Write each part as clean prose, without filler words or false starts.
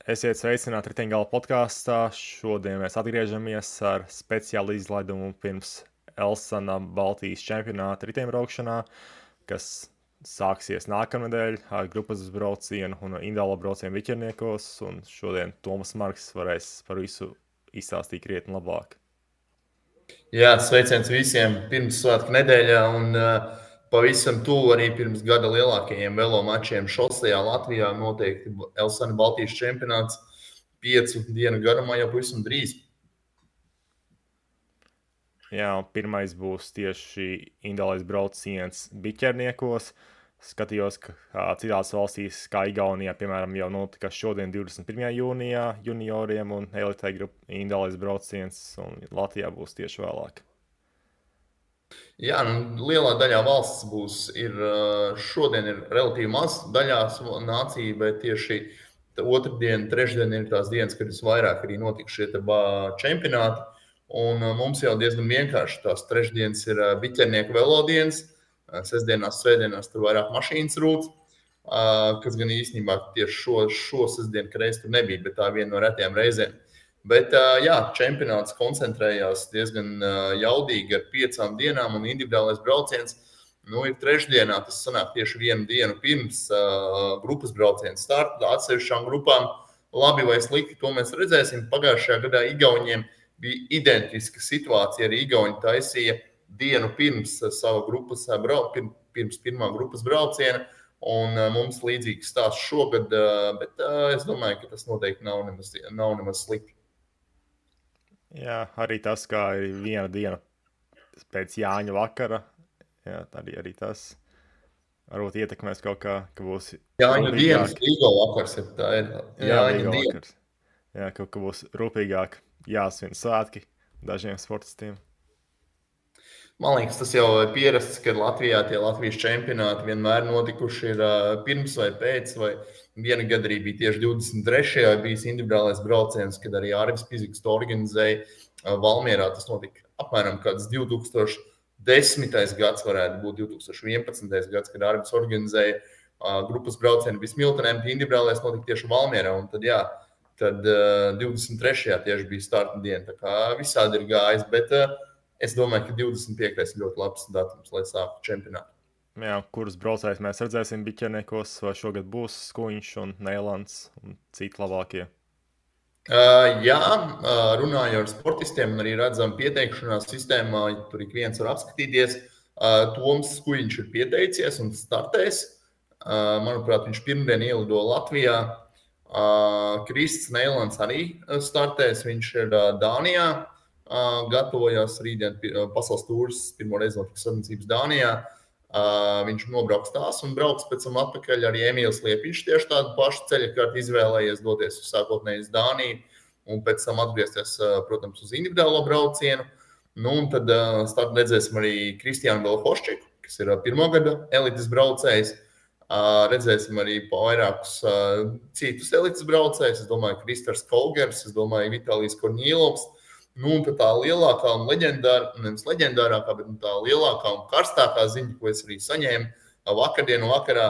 Esiet sveicināti Riteņgala podkāstā. Šodien mēs atgriežamies ar speciālu izlaidumu pirms Elsana Baltijas čempionāta riteņbraukšanā, kas sāksies nākamnedēļ ar grupas braucienu un individuālo braucienu Viķerniekos. Un šodien Tomas Marks varēs par visu izstāstīt krietni labāk. Jā, sveiciens visiem pirmssvētku nedēļā un pavisam tuvu arī pirms gada lielākajiem velo mačiem šosejā Latvijā noteikti Elsana Baltijas čempionāts 5 dienu garumā jau pavisam drīz. Jā, pirmais būs tieši individuālais brauciens Viķerniekos. Skatījos, ka citās valstīs, kā Igaunijā, piemēram, jau notika šodien 21. jūnijā junioriem un elitei individuālais brauciens, un Latvijā būs tieši vēlāk. Jā, lielā daļā valsts šodien ir relatīvi maz daļās nācija, bet tieši otrdien, trešdien ir tās dienas, kad visvairāk arī notika šie čempionāti. Un mums jau diezgan vienkārši tās trešdienas ir Viķernieku velodienas, sestdienās, svētdienās tur vairāk mašīnas rūc, kas gan īstenībā tieši šo sestdienu, kad reiz tur nebija, bet tā viena no retajām reizēm. Bet, jā, čempionāts koncentrējās diezgan jaudīgi ar 5 dienām un individuālais brauciens. Ir trešdienā, tas sanāk tieši vienu dienu pirms grupas brauciens starta atsevišķām grupām. Labi vai slikti, to mēs redzēsim. Pagājušajā gadā Igauniem bija identiska situācija. Arī Igauni taisīja dienu pirms sava grupas pirms pirmā grupas brauciena. Un mums līdzīgs stāsts šogad, bet es domāju, ka tas noteikti nav nemaz slikti. Jā, arī tas, kā ir viena diena pēc Jāņa vakara, jā, arī tas varbūt ietekmēs kaut kā, ka būs Jāņa dienas, Līgo vakars, ja tā ir. Jāņa vakars. Jā, kaut kā būs rūpīgāk jāsvin svētki dažiem sportistiem. Man liekas, tas jau ir pierasts, ka Latvijā tie Latvijas čempionāti vienmēr notikuši ir pirms vai pēc, vai viena gada arī bija tieši 23. bijis individuālais brauciens, kad arī Arvis Piziks to organizēja Valmierā. Tas notika apmēram kāds 2010. Gads, varētu būt 2011. gads, kad Arvis organizēja grupas braucienu bija Smiltenēm, individuālais notika tieši Valmierā, un tad, jā, tad 23. tieši bija starta diena, tā kā visādi ir gājis, bet es domāju, ka 25. ir ļoti labs datums, lai sāktu čempionātu. Jā, kurus braucējus mēs redzēsim Viķerniekos, vai šogad būs Skuiņš un Neilands un citi labākie? Jā, runāju ar sportistiem, arī redzam pieteikšanās sistēmā, tur ik viens var apskatīties. Toms Skuiņš ir pieteicies un startēs. Manuprāt, viņš pirmdien ielido Latvijā. Krists Neilands arī startēs, viņš ir Dānijā. Gatavojās rītdien pasaules tūras pirmo reizi notiks sacensības Dānijā. Viņš nobrauks tās un brauks pēc tam atpakaļ arī Emīls Liepiņš tieši tādu pašu ceļakārtu izvēlējies doties uz sākotnēji uz Dāniju un pēc tam atgriezties, protams, uz individuālo braucienu. Un tad startu redzēsim arī Kristiānu Belhoščiku, kas ir pirmā gada elites braucējs. Redzēsim arī vairākus citus elites braucējus. Es domāju, Kristers Kolgers, es domāju, Vitālijs Korņīlovs. Un tā lielākā un nevis leģendārākā, bet tā lielākā un karstākā ziņa, ko es arī saņēmu vakardienu vakarā,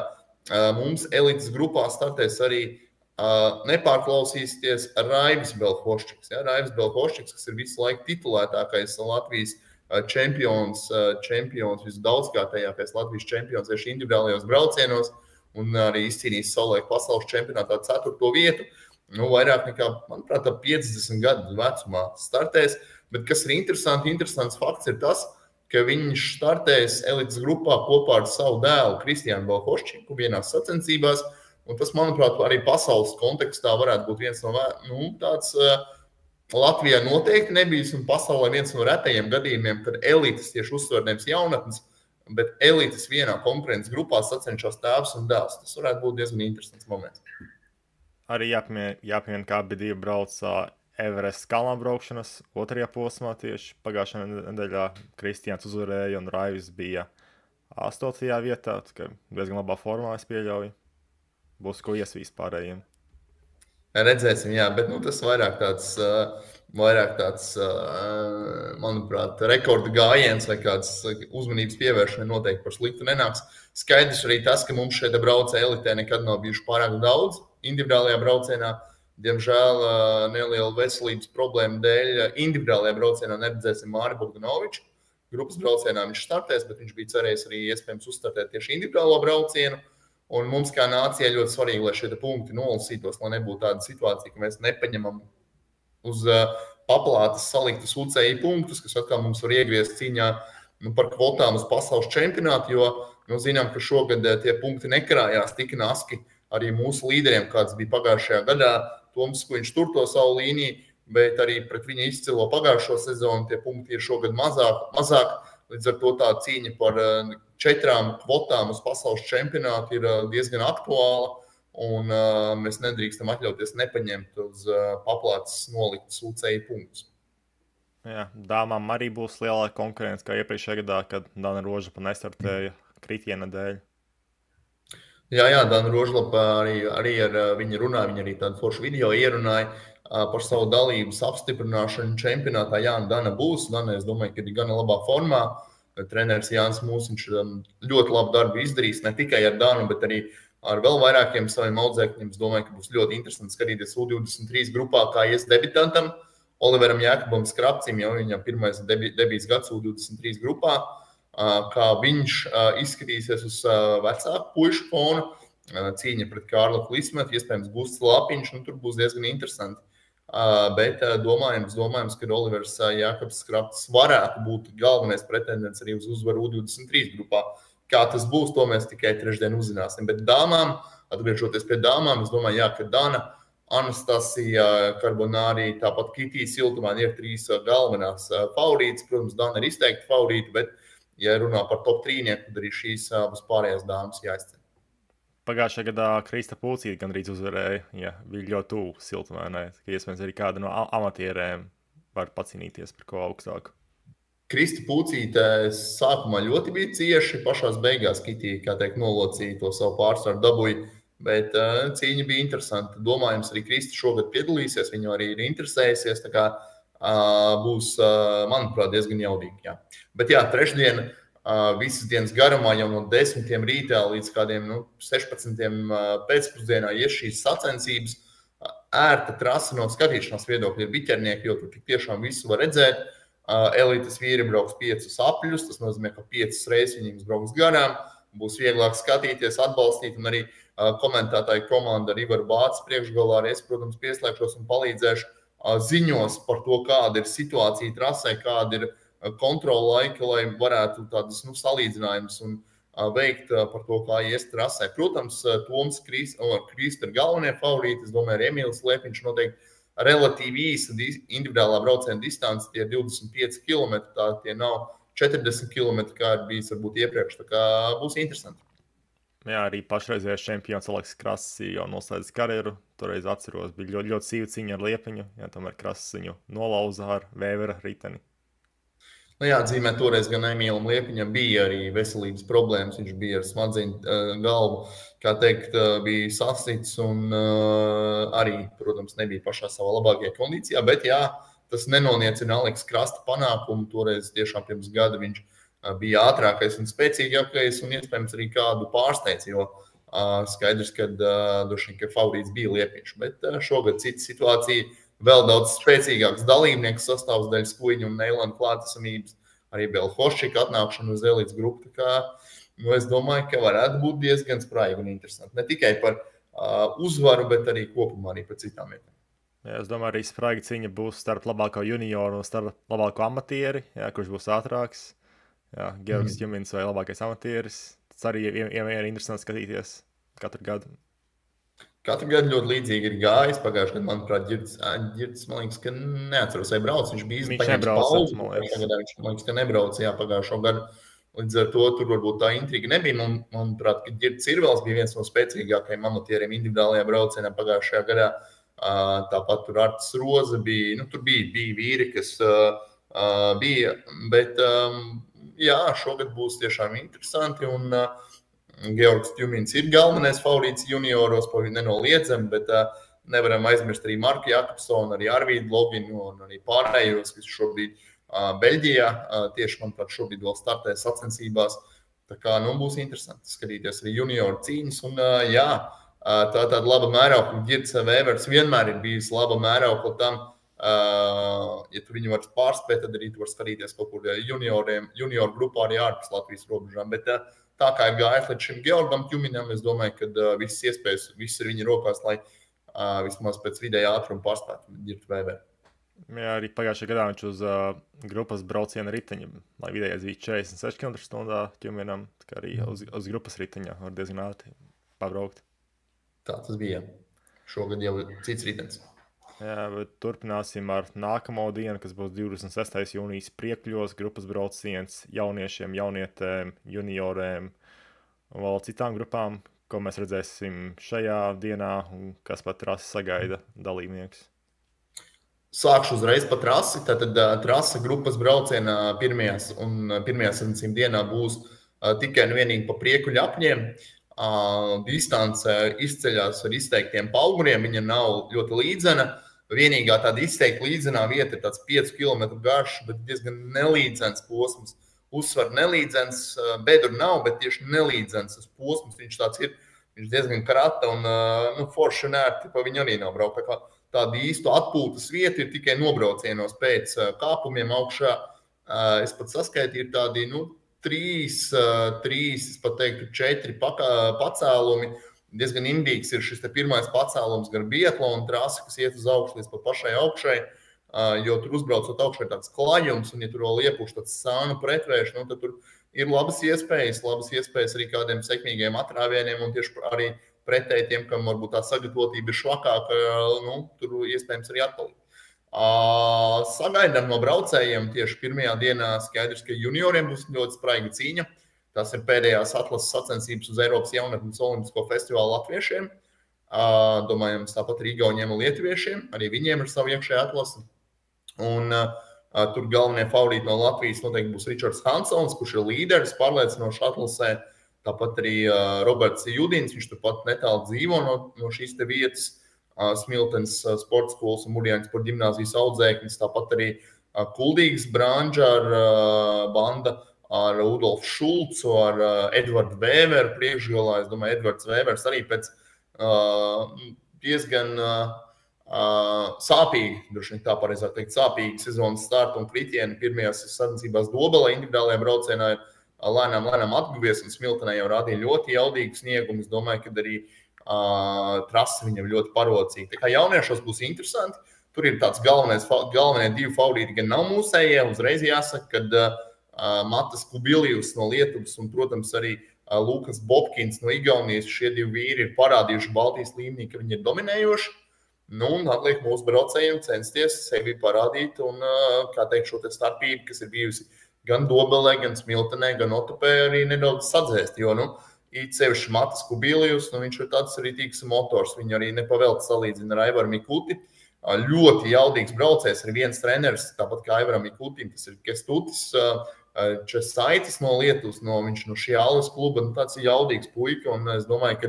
mums elites grupā startēs arī nepārklausīsties Raivis Belhoščiks. Ja? Raivis Belhoščiks, kas ir visu laiku titulētākais Latvijas čempions visdaudzkārtējākais Latvijas čempions tieši individuālajos braucienos un arī izcīnījis savulaik pasaules čempionātā 4. vietu. Vairāk nekā, manuprāt, 50 gadu vecumā startēs, bet kas ir interesants fakts ir tas, ka viņš startēs elites grupā kopā ar savu dēlu Kristiānu Belhoščiku vienās sacensībās, un tas, manuprāt, arī pasaules kontekstā varētu būt viens no tāds Latvijā noteikti nebijis un pasaulē viens no retajiem gadījumiem, kad elites tieši uzsver nevis jaunatnes, bet elites vienā konkurences grupā sacenšas tēvs un dēls. Tas varētu būt diezgan interesants moments. Arī jāpiemina, kā abi divi brauca Everest kalnā braukšanas otrajā posmā tieši pagājušajā nedēļā. Kristiāns uzvarēja un Raivis bija 8. vietā, tā kā diezgan labā formā, es pieļauju. Būs ko iesvīst pārējiem. Redzēsim, jā, bet tas vairāk tāds, manuprāt, rekorda gājiens vai kāds uzmanības pievēršana noteikti par sliktu nenāks. Skaidrs arī tas, ka mums šeit braucēji elitē nekad nav bijuši pārāk daudz individuālajā braucienā. Diemžēl neliela veselības problēma dēļ individuālajā braucienā neredzēsim Māri Bogdanoviču. Grupas braucienā viņš startēs, bet viņš bija cerējis arī iespējams uzstartēt tieši individuālo braucienu. Un mums kā nācijai ļoti svarīgi, lai šie punkti nolasītos, lai nebūtu tāda situācija, ka mēs nepaņemam uz paplātes saliktus UCI punktus, kas atkal mums var iegriezt cīņā par kvotām uz pasaules čempionātu, jo zinām, ka šogad tie punkti nekarājās tik naski arī mūsu līderiem, kāds bija pagājušajā gadā. Toms, ko viņš tur to savu līniju, bet arī pret viņa izcilo pagājušo sezonu tie punkti ir šogad mazāk. Līdz ar to tā cīņa par 4 kvotām uz pasaules čempionātu ir diezgan aktuāla, un mēs nedrīkstam atļauties nepaņemt uz paplātes noliktas UCI punktus. Jā, dāmām arī būs lielāka konkurence kā iepriekšējā gadā, kad Dana Rožlapa nestartēja kritiena dēļ. Jā, Dana Rožlapa arī ar viņu runāja, viņa arī tādu foršu video ierunāja par savu dalības apstiprināšanu čempionātā. Jā, Dana būs. Dana, es domāju, ka ir gana labā formā. Treneris Jānis Mūsiņš ļoti labu darbu izdarīs, ne tikai ar Danu, bet arī ar vēl vairākiem saviem audzēkņiem. Es domāju, ka būs ļoti interesanti skatīties U23 grupā, kā ies debitantam Oliveram Jākubam Skrapcim, jo viņam pirmais debijas gads U23 grupā. Kā viņš izskatīsies uz vecāku puišu fonu, cīņa pret Kārlu Klismetu, iespējams Gusts Lapiņš, tur būs diezgan interesanti. Bet domājams, ka Olivers Jākubs Skrapcis varētu būt galvenais pretendents arī uz uzvaru U23 grupā. Kā tas būs, to mēs tikai trešdien uzzināsim. Bet dāmām, atgriežoties pie dāmām, es domāju, ka Dana, Anastasija, Karbonāri, tāpat Kitija Siltumāni ir 3 galvenās favorītas. Protams, Dana ir izteikti favorīti, bet ja runā par top 3, tad arī šīs abas pārējās dāmas jāizceļ. Pagājušajā gadā Krista Pūcīte gandrīz uzvarēja, ja bija ļoti tuvu Siltumēnai. Iespējams, arī kāda no amatierēm var pacīnīties par ko augstāku. Krista Pūcīte sākumā ļoti bija cieši, pašās beigās Kitija, kā teikt, nolocīja to savu pārsvaru dabūju, bet cīņa bija interesanta. Domājams, arī Krista šogad piedalīsies, viņu arī ir interesējusies, tā kā būs, manuprāt, diezgan jaudīgi. Jā. Bet jā, trešdien visas dienas garumā jau no 10 rītā līdz kādiem 16 pēcpusdienā ies šīs sacensības. Ērta trasa no skatīšanās viedokļa ir biķernieki, jo tur tik tiešām visu var redzēt. Elites vīri brauks 5 apļus, tas nozīmē, ka 5 reizes viņiem brauks garām. Būs vieglāk skatīties, atbalstīt, un arī komentētāju komanda ar Ivaru Bācis priekšgalā arī es, protams, pieslēgšos un palīdzēšu ziņos par to, kāda ir situācija trasē, kāda ir kontrola laika, lai varētu tādus salīdzinājumus un veikt par to, kā ies trasē. Protams, Toms Krista ir galvenie favorīti. Es domāju, arī Emīls Liepiņš noteikti relatīvi īsa individuālā brauciena distance, tie 25 km, tā tie nav 40 km, kā ir bijis varbūt iepriekš, tā kā būs interesanti. Jā, arī pašreizējais čempions Aleks Krass jau noslēdz karjeru. Toreiz atceros, bija ļoti sīva cīņa ar Liepiņu, ja tomēr Krass viņu nolauza ar Vēvera riteni. Jāatzīmē, toreiz gan Emīlam Liepiņam bija arī veselības problēmas. Viņš bija ar smadzeņu galvu, kā teikt, bija sasits un arī, protams, nebija pašā savā labākajā kondīcijā. Bet jā, tas nenoniecina Aleksa Krasta panākumu. Toreiz tiešām pirms gada viņš bija ātrākais un spēcīgākais un iespējams arī kādu pārsteidz, jo skaidrs, ka favorīts bija Liepiņš. Bet šogad cita situācija. Vēl daudz spēcīgāks dalībnieks sastāvs daļa Skuiņa un Neilana klātesamības, arī Belhoščika atnākšana uz elites grupu. Tā kā, es domāju, ka varētu būt diezgan spraigi un interesanti. Ne tikai par uzvaru, bet arī kopumā arī par citām vietām. Jā, es domāju, arī spraigi cīņa būs starp labāko junioru un starp labāko amatieri, jā, kurš būs ātrāks. Jā, Georgs Ķemins vai labākais amatieris. Tas arī ir interesanti skatīties katru gadu. Katru gadu ļoti līdzīgi ir gājis. Pagājušajā gadā, manuprāt, Girds, man liekas, ka neatceros, vai brauc. Viņš bija izpaņemts pauzi. Viņš, man liekas, ka nebrauc, jā, pagājušo gadu. Līdz ar to tur varbūt tā intriga nebija. Manuprāt, ka Girds Irvels bija viens no spēcīgākajiem amatieriem individuālajā braucienā pagājušajā gadā. Tāpat tur Artis Roze bija. Tur bija vīri, kas bija. Bet, jā, šogad būs tiešām interesanti. Un Georgs Ķemins ir galvenais favorīts junioros, nenoliedzami, bet nevaram aizmirst arī Marku Jakobsonu, arī Arvīdu Loginu un arī pārējos, kas šobrīd Beļģijā tieši, manuprāt, šobrīd vēl startē sacensībās. Tā kā būs interesanti skatīties arī junioru cīņas. Un jā, Tā tāda laba mēraukla. Girts Vēvers vienmēr ir bijis laba mēraukla tam. Ja tu viņu var pārspēt, tad arī tu var skatīties kaut kur junioru grupā arī ārpus Latvijas robežām. Bet tā kā ir gājis līdz šim Georgam Ķuminam, es domāju, ka visas iespējas, viss ir viņa rokās, lai vismaz pēc vidēja ātruma pārspētu Girtu Vēveru. Jā, arī pagājušajā gadā viņš uz grupas brauciena riteņa, lai vidējais bija 46 km/h Ķuminam, tā kā arī uz grupas riteņa var diezgan ātri pabraukt. Tā tas bija. Šogad jau cits ritenis. Jā, bet turpināsim ar nākamo dienu, kas būs 26. jūnijas Priekļos, grupas brauciens jauniešiem, jaunietēm, junioriem un vēl citām grupām, ko mēs redzēsim šajā dienā un kas pat trasi sagaida dalībnieks. Sākšu uzreiz pa trasi. Tātad trasa grupas braucienā pirmajā sacensību dienā būs tikai un vienīgi pa Priekuļu apņiem. Distance izceļās ar izteiktiem pauguriem, viņa nav ļoti līdzena. Vienīgā tāda izteikti līdzenā vieta ir tāds 5 km garš, bet diezgan nelīdzens posms. Uzsver nelīdzens, bedru nav, bet tieši nelīdzens tas posms. Viņš tāds ir, viņš diezgan krata un forši un ērti, pa viņu arī nav braukt. Tāda īstu atpūtas vieta ir tikai nobraucienos pēc kāpumiem augšā. Es pat saskaitīju tādi, 3, es pat teiktu 4 pacēlumi. Diezgan indīgs ir šis pirmais pacēlums gar biatlonu trasi, kas iet uz augšu līdz pat pašai augšai, jo tur uzbraucot augšai tāds klajums, un ja tur vēl iepuš tāds sānu pretvērš, tad tur ir labas iespējas arī kādiem sekmīgiem atrāvieniem, un tieši arī pretēji tiem, kam varbūt tā sagatavotība ir švakāka, tur iespējams arī atpalikt. Sagaidām no braucējiem tieši pirmajā dienā skaidrs, ka junioriem būs ļoti spraiga cīņa. Tas ir pēdējās atlases sacensības uz Eiropas jaunatnes olimpisko festivālu latviešiem. Domājams, tāpat arī igauniem un lietuviešiem. Arī viņiem ir savu iekšējā atlase. Un tur galvenie favorīti no Latvijas noteikti būs Ričards Hansons, kurš ir līderis pārliecinoši atlasē. Tāpat arī Roberts Judins, viņš turpat netālu dzīvo no šīs te vietas. Smiltenes sporta skolas un Murjāņas par ģimnāzijas audzēknis, tāpat arī Kuldīgas Branža ar banda ar Udolfu Šulcu, ar Edvardu Vēveru priekšgalā. Es domāju, Edvards Vēvers arī pēc diezgan sāpīgi, droši vien tā pareizāk teikt, sāpīgi sezonas starta un kritieni pirmajās sacensībās Dobelē individuālajā braucienā ir lēnām atguvies un Smiltenē jau rādīja ļoti jaudīgu sniegumu. Es domāju, ka arī trasi viņam ļoti parocīgi. Tā kā jauniešos būs interesanti. Tur ir tāds galvenie 2 favorīti, gan nav mūsējie. Uzreiz jāsaka, kad Matas Kubilijus no Lietuvas un, protams, arī Lukas Bobkins no Igaunijas, šie 2 vīri ir parādījuši Baltijas līmenī, ka viņi ir dominējoši. Un atliek mūsu braucējiem censties sevi parādīt un, kā teikt, šo te starpību, kas ir bijusi gan Dobelē, gan Smiltenē, gan Otopē arī nedaudz sadzēst, jo, it sevišķi Matas Kubilijus, viņš ir tāds arī tīks motors, viņu arī nepavēlti salīdzina ar Aivaru Mikuti. Ļoti jaudīgs braucējs, ir viens treneris, tāpat kā Aivaram Mikutim, tas ir Kestutis Česaitis no Lietuvas, viņš no šī Alves kluba, tāds ir jaudīgs puika, un es domāju, ka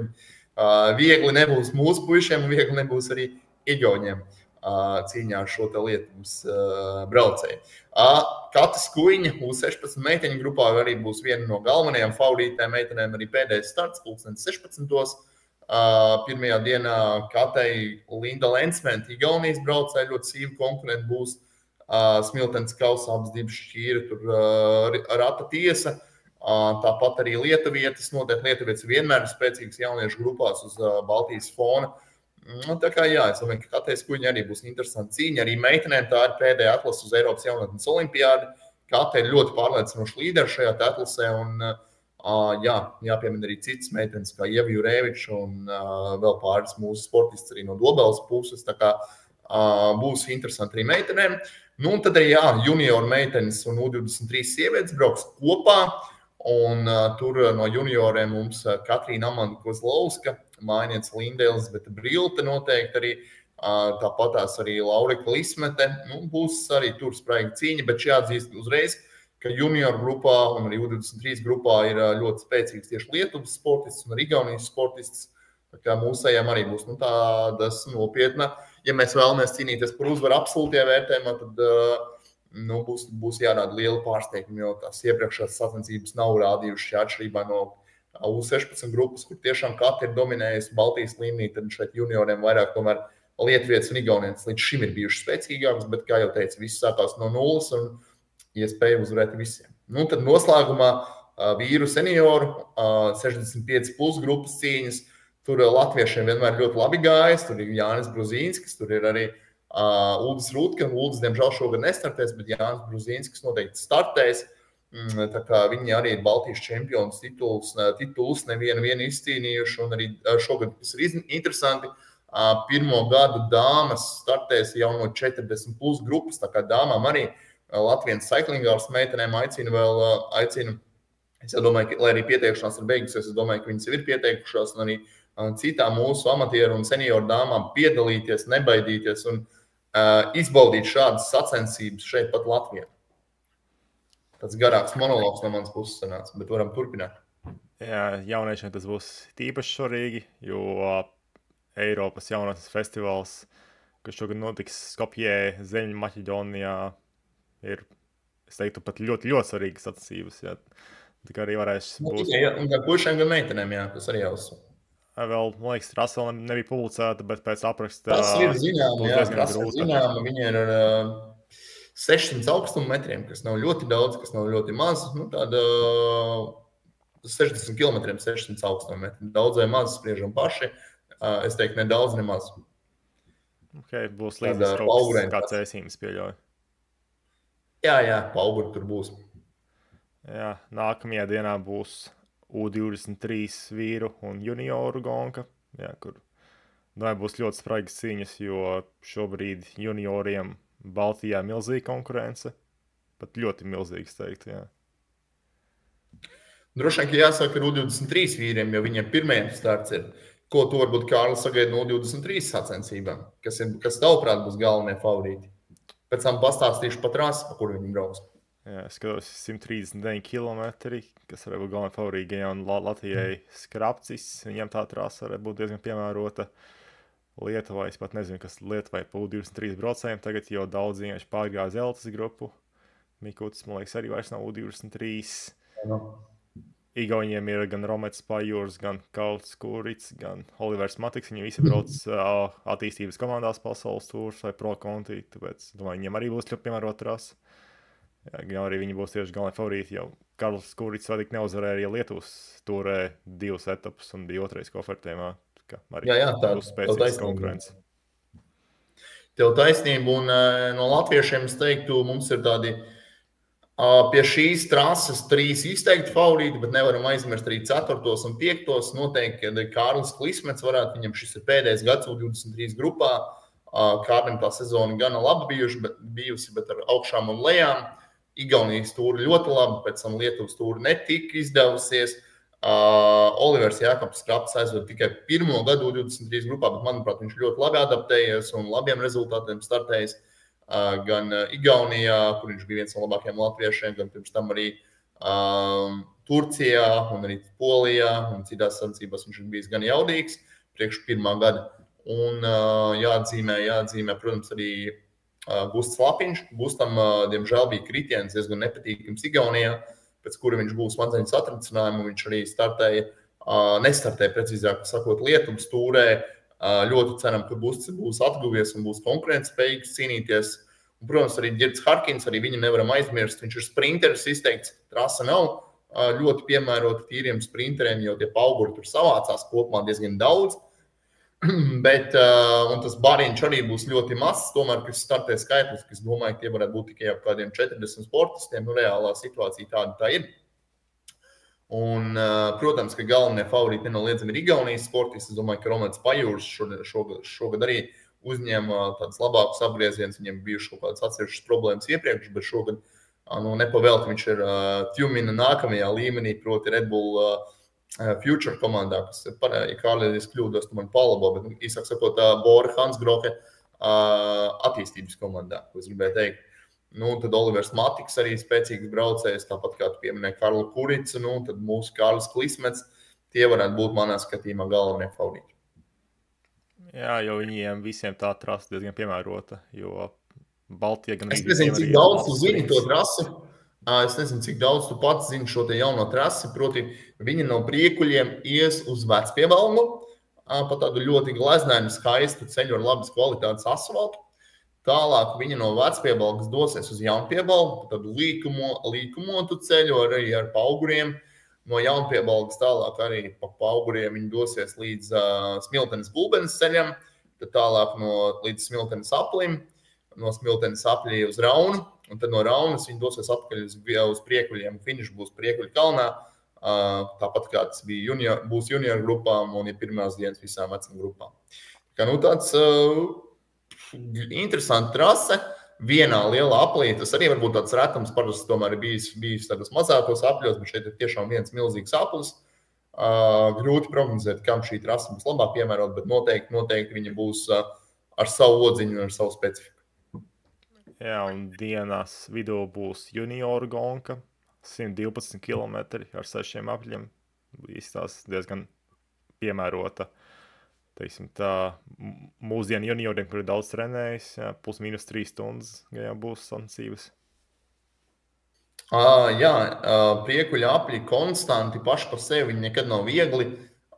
viegli nebūs mūsu puišiem, un viegli nebūs arī igauņiem cīņā ar šo te Lietuvas braucēju. Kata Skuiņa U16 meiteņu grupā arī būs viena no galvenajām favorītēm meitenēm, arī pēdējais starts, 16. Pirmajā dienā Katei Linda Lensmente, Igaunijas braucēja, ļoti sīva konkurenti būs. Smiltenes kausā abas divas šķīra, tur rata tiesa. Tāpat arī lietuvietis, noteikti lietuvietis vienmēr ir spēcīgs jauniešu grupās uz Baltijas fona. Tā kā jā, es domāju, ka Katei Skuiņa arī būs interesanta cīņa. Arī meitenēm tā ir pēdējā atlase uz Eiropas jaunatnes olimpiādi. Katei ir ļoti pārliecinoši līderi šajā atlasē un jāpiemina arī citas meitenes, kā Ieva Jurēviča un vēl pāris mūsu sportists arī no Dobeles puses. Tā kā būs interesanti arī meitenēm. Un tad arī junioru meitenes un U23 sievietes brauks kopā. Un tur no junioriem mums Katrīna Amanda Kozlovska, Mainieca Linda Elizabete Brilte noteikti arī. Tāpatās arī Laurika Lismete. Būs arī tur spraiga cīņa, bet jāatzīst uzreiz, ka junior grupā un arī U23 grupā ir ļoti spēcīgs tieši Lietuvas sportists un arī Igaunijas sportists. Tā kā mūsējām arī būs tādas nopietna. Ja mēs vēlamies cīnīties par uzvaru absolūtajā vērtējumā, tad būs jārāda liela pārsteiguma, jo tās iepriekšējās sacensības nav rādījušas atšķirībā no U16 grupas, kur tiešām katra ir dominējusi Baltijas līmenī, tad šeit junioriem vairāk tomēr Lietuvietis un Igaunietis līdz šim ir bijuši spēcīgāks, bet, kā jau teicu, viss sākās no nulles un iespēja uzvarēt visiem. Nu, tad noslēgumā vīru senioru 65 plus grupas cīņas. Tur latviešiem vienmēr ļoti labi gājas. Tur ir Jānis Bruzīnskis, tur ir arī Uldis Rūtka. Uldis, diemžēl, šogad nestartēs, bet Jānis Bruzīnskis noteikti startēs. Tā kā viņi arī ir Baltijas čempionus titulus nevienu izcīnījuši. Un arī šogad, kas ir interesanti, pirmo gadu dāmas startēs jau no 40 plus grupas. Tā kā dāmām arī Latvijas cyclingārs meitenēm aicinu. Es jau domāju, ka, lai arī pieteikšanās ir beigusies, es domāju, ka viņas jau ir pieteikušās un arī citām mūsu amatieru un senioru dāmām piedalīties, nebaidīties un izbaudīt šādas sacensības šeit pat Latvijā. Tāds garāks monologs no manas puses sanāca, bet varam turpināt. Jā, jauniešiem tas būs tīpaši svarīgi, jo Eiropas jaunatnes festivāls, kas šogad notiks Skopjē, Ziemeļu Maķedonijā, ir, es teiktu, pat ļoti, ļoti svarīgas sacensības. Jā. Tā kā arī varēs būt. Un gan puišiem, gan meitenēm, jā, tas arī jāuzsver. Vēl, man liekas, trasa vēl nebija publicēta, bet pēc apraksta tas ir zināma, jā, trasa ir zināma. Viņa ir ar 600 augstuma metriem, kas nav ļoti daudz, kas nav ļoti maz. Nu, tāda 60 km 600 augstuma metri. Daudz vai maz spriežam paši. Es teiktu, ne daudz, ne maz. Okay, būs līdzīgs kaut kāds ēsījums pieļauj. Jā, pauguri tur būs. Jā, nākamajā dienā būs U23 vīru un junioru gonka, jā, kur būs ļoti spraigas cīņas, jo šobrīd junioriem Baltijā milzīga konkurence, pat ļoti milzīgs teikt, jā. Droši vien, ka jāsaka ar U23 vīriem, jo viņiem pirmajiem starts ir. Ko tu varbūt, Kārlis, sagaida no U23 sacensībām? Kas tavuprāt būs galvenie favorīti? Pēc tam pastāstīšu pa trasi, pa kur viņi brauks. Jā, es skatos 139 km, kas varētu būt galvenā favorīga, un Latvijai Skrapcis. Viņam tā trasa varētu būt diezgan piemērota. Lietuvai, es pat nezinu, kas Lietuvai pa U23 braucējiem tagad, jo daudz vienkārši pārgāja Zeltas grupu. Mikutis, man liekas, arī vairs nav U23. Igauniem ir gan Romets Pajūrs, gan Kauts Kurits, gan Olivers Matiks. Viņi visi brauc attīstības komandās pasaules tūrs vai pro konti, tāpēc, domāju, viņiem arī būs ļoti piemērota trasa. Jā, arī viņi būs tieši galvenie favorīti, jau Karls Kurits vadīgi neuzvarēja arī Lietuvas turē 2 etapus un bija otrais kofertēmā. Jā, tā būs spēcīgs konkurence. Tev taisnība, un no latviešiem es teiktu, mums ir tādi pie šīs trases 3 izteikti favorīti, bet nevaram aizmirst arī 4. un 5. Noteikti, ka Kārlis Klismets varētu, viņam šis ir pēdējais gads U23 grupā. Kārlim tā sezona gana labi bijusi, bet ar augšām un lejām. Igaunijas tūri ļoti labi, pēc tam Lietuvas tūri netika izdevusies. Olivers Jākapis Skrapcis aizved tikai pirmo gadu U23 grupā, bet, manuprāt, viņš ļoti labi adaptējies un labiem rezultātiem startējis. Gan Igaunijā, kur viņš bija viens no labākajiem latviešiem, gan pirms tam arī Turcijā un arī Polijā un citās sacensībās viņš ir bijis gan jaudīgs priekš pirmā gada. Un jāatzīmē, protams, arī Gusts Lapiņš. Gustam, diemžēl, bija kritiens diezgan nepatīkams Igaunijā, pēc kura viņš būs smadzeņu satricinājumu. Viņš arī nestartēja, precīzāk sakot, Lietuvas tūrē. Ļoti ceram, ka Gusts būs atguvies un būs konkurētspējīgs cīnīties. Un, protams, arī Girts Harkins, arī viņu nevaram aizmirst. Viņš ir sprinteris izteikts, trasa nav ļoti piemērota tīriem sprinteriem, jo tie pauguri tur savācās kopumā diezgan daudz. Bet, un tas bariņš arī būs ļoti mazs, tomēr, kas startē skaitlis, kas domāju, ka tie varētu būt tikai ap kādiem 40 sportistiem, reālā situācija tāda tā ir. Un, protams, ka galvenie favorīti nenoliedzami ir Igaunijas sportisti. Es domāju, ka Romets Pajūrs šogad arī uzņēma tādus labākus apgriezienus. Viņiem bijuši kaut kādas atsevišķas problēmas iepriekš, bet šogad nepavēlti viņš ir Tjumina nākamajā līmenī, proti Red Bull Future komandā, kas ir, ja Kārlis kļūdos, tu mani palabo, bet, īsāk sakot, Bora Hansgrohe attīstības komandā, ko es gribēju teikt. Nu, tad Olivers Matiks arī spēcīgs braucējs, tāpat kā tu pieminēji Karlu Kuricu, nu, tad mūsu Kārlis Klismets, tie varētu būt manā skatījumā galvenie favorīti. Jā, jo viņiem visiem tā trasa diezgan piemērota, jo Baltija gan... Es nezinu, cik daudz tu zini to trasi, Es nezinu, cik daudz tu pats zini šo te jauno trasi, proti viņi no Priekuļiem ies uz Vecpievalnu, pa tādu ļoti gleznainu, skaistu ceļu ar labas kvalitātes asfaltu. Tālāk viņi no Vecpiebalgas dosies uz Jaunpiebalgu, pa tādu līkumotu ceļu arī ar pauguriem. No Jaunpiebalgas tālāk arī pa pauguriem viņi dosies līdz Smiltenes Gulbenes ceļam, tad tālāk līdz Smiltenes aplim, no Smiltenes apļi uz Raunu, un tad no Raunas viņi dosies atpakaļ uz Priekuļiem. Finišs būs Priekuļu kalnā, tāpat kā tas bija būs junior grupām un ir pirmās dienas visām vecām grupām. Kā, tāds interesants trase vienā lielā aplī. Tas arī varbūt tāds retums, parasti tomēr ir bijis tādos mazākos apļos, bet šeit ir tiešām viens milzīgs aplis. Grūti prognozēt, kam šī trasa būs labāk piemērot, bet noteikti viņa būs ar savu odziņu un ar savu specifiku. Jā, un dienas vidū būs junioru gonka, 112 km ar 6 apļiem. Izstās diezgan piemērota. Teiksim, tā mūsdienu junioriem, kuri daudz trenējas, plus mīnus 3 stundas būs sacensības. Jā, Priekuļa apļi konstanti paši par sevi, viņi nekad nav viegli.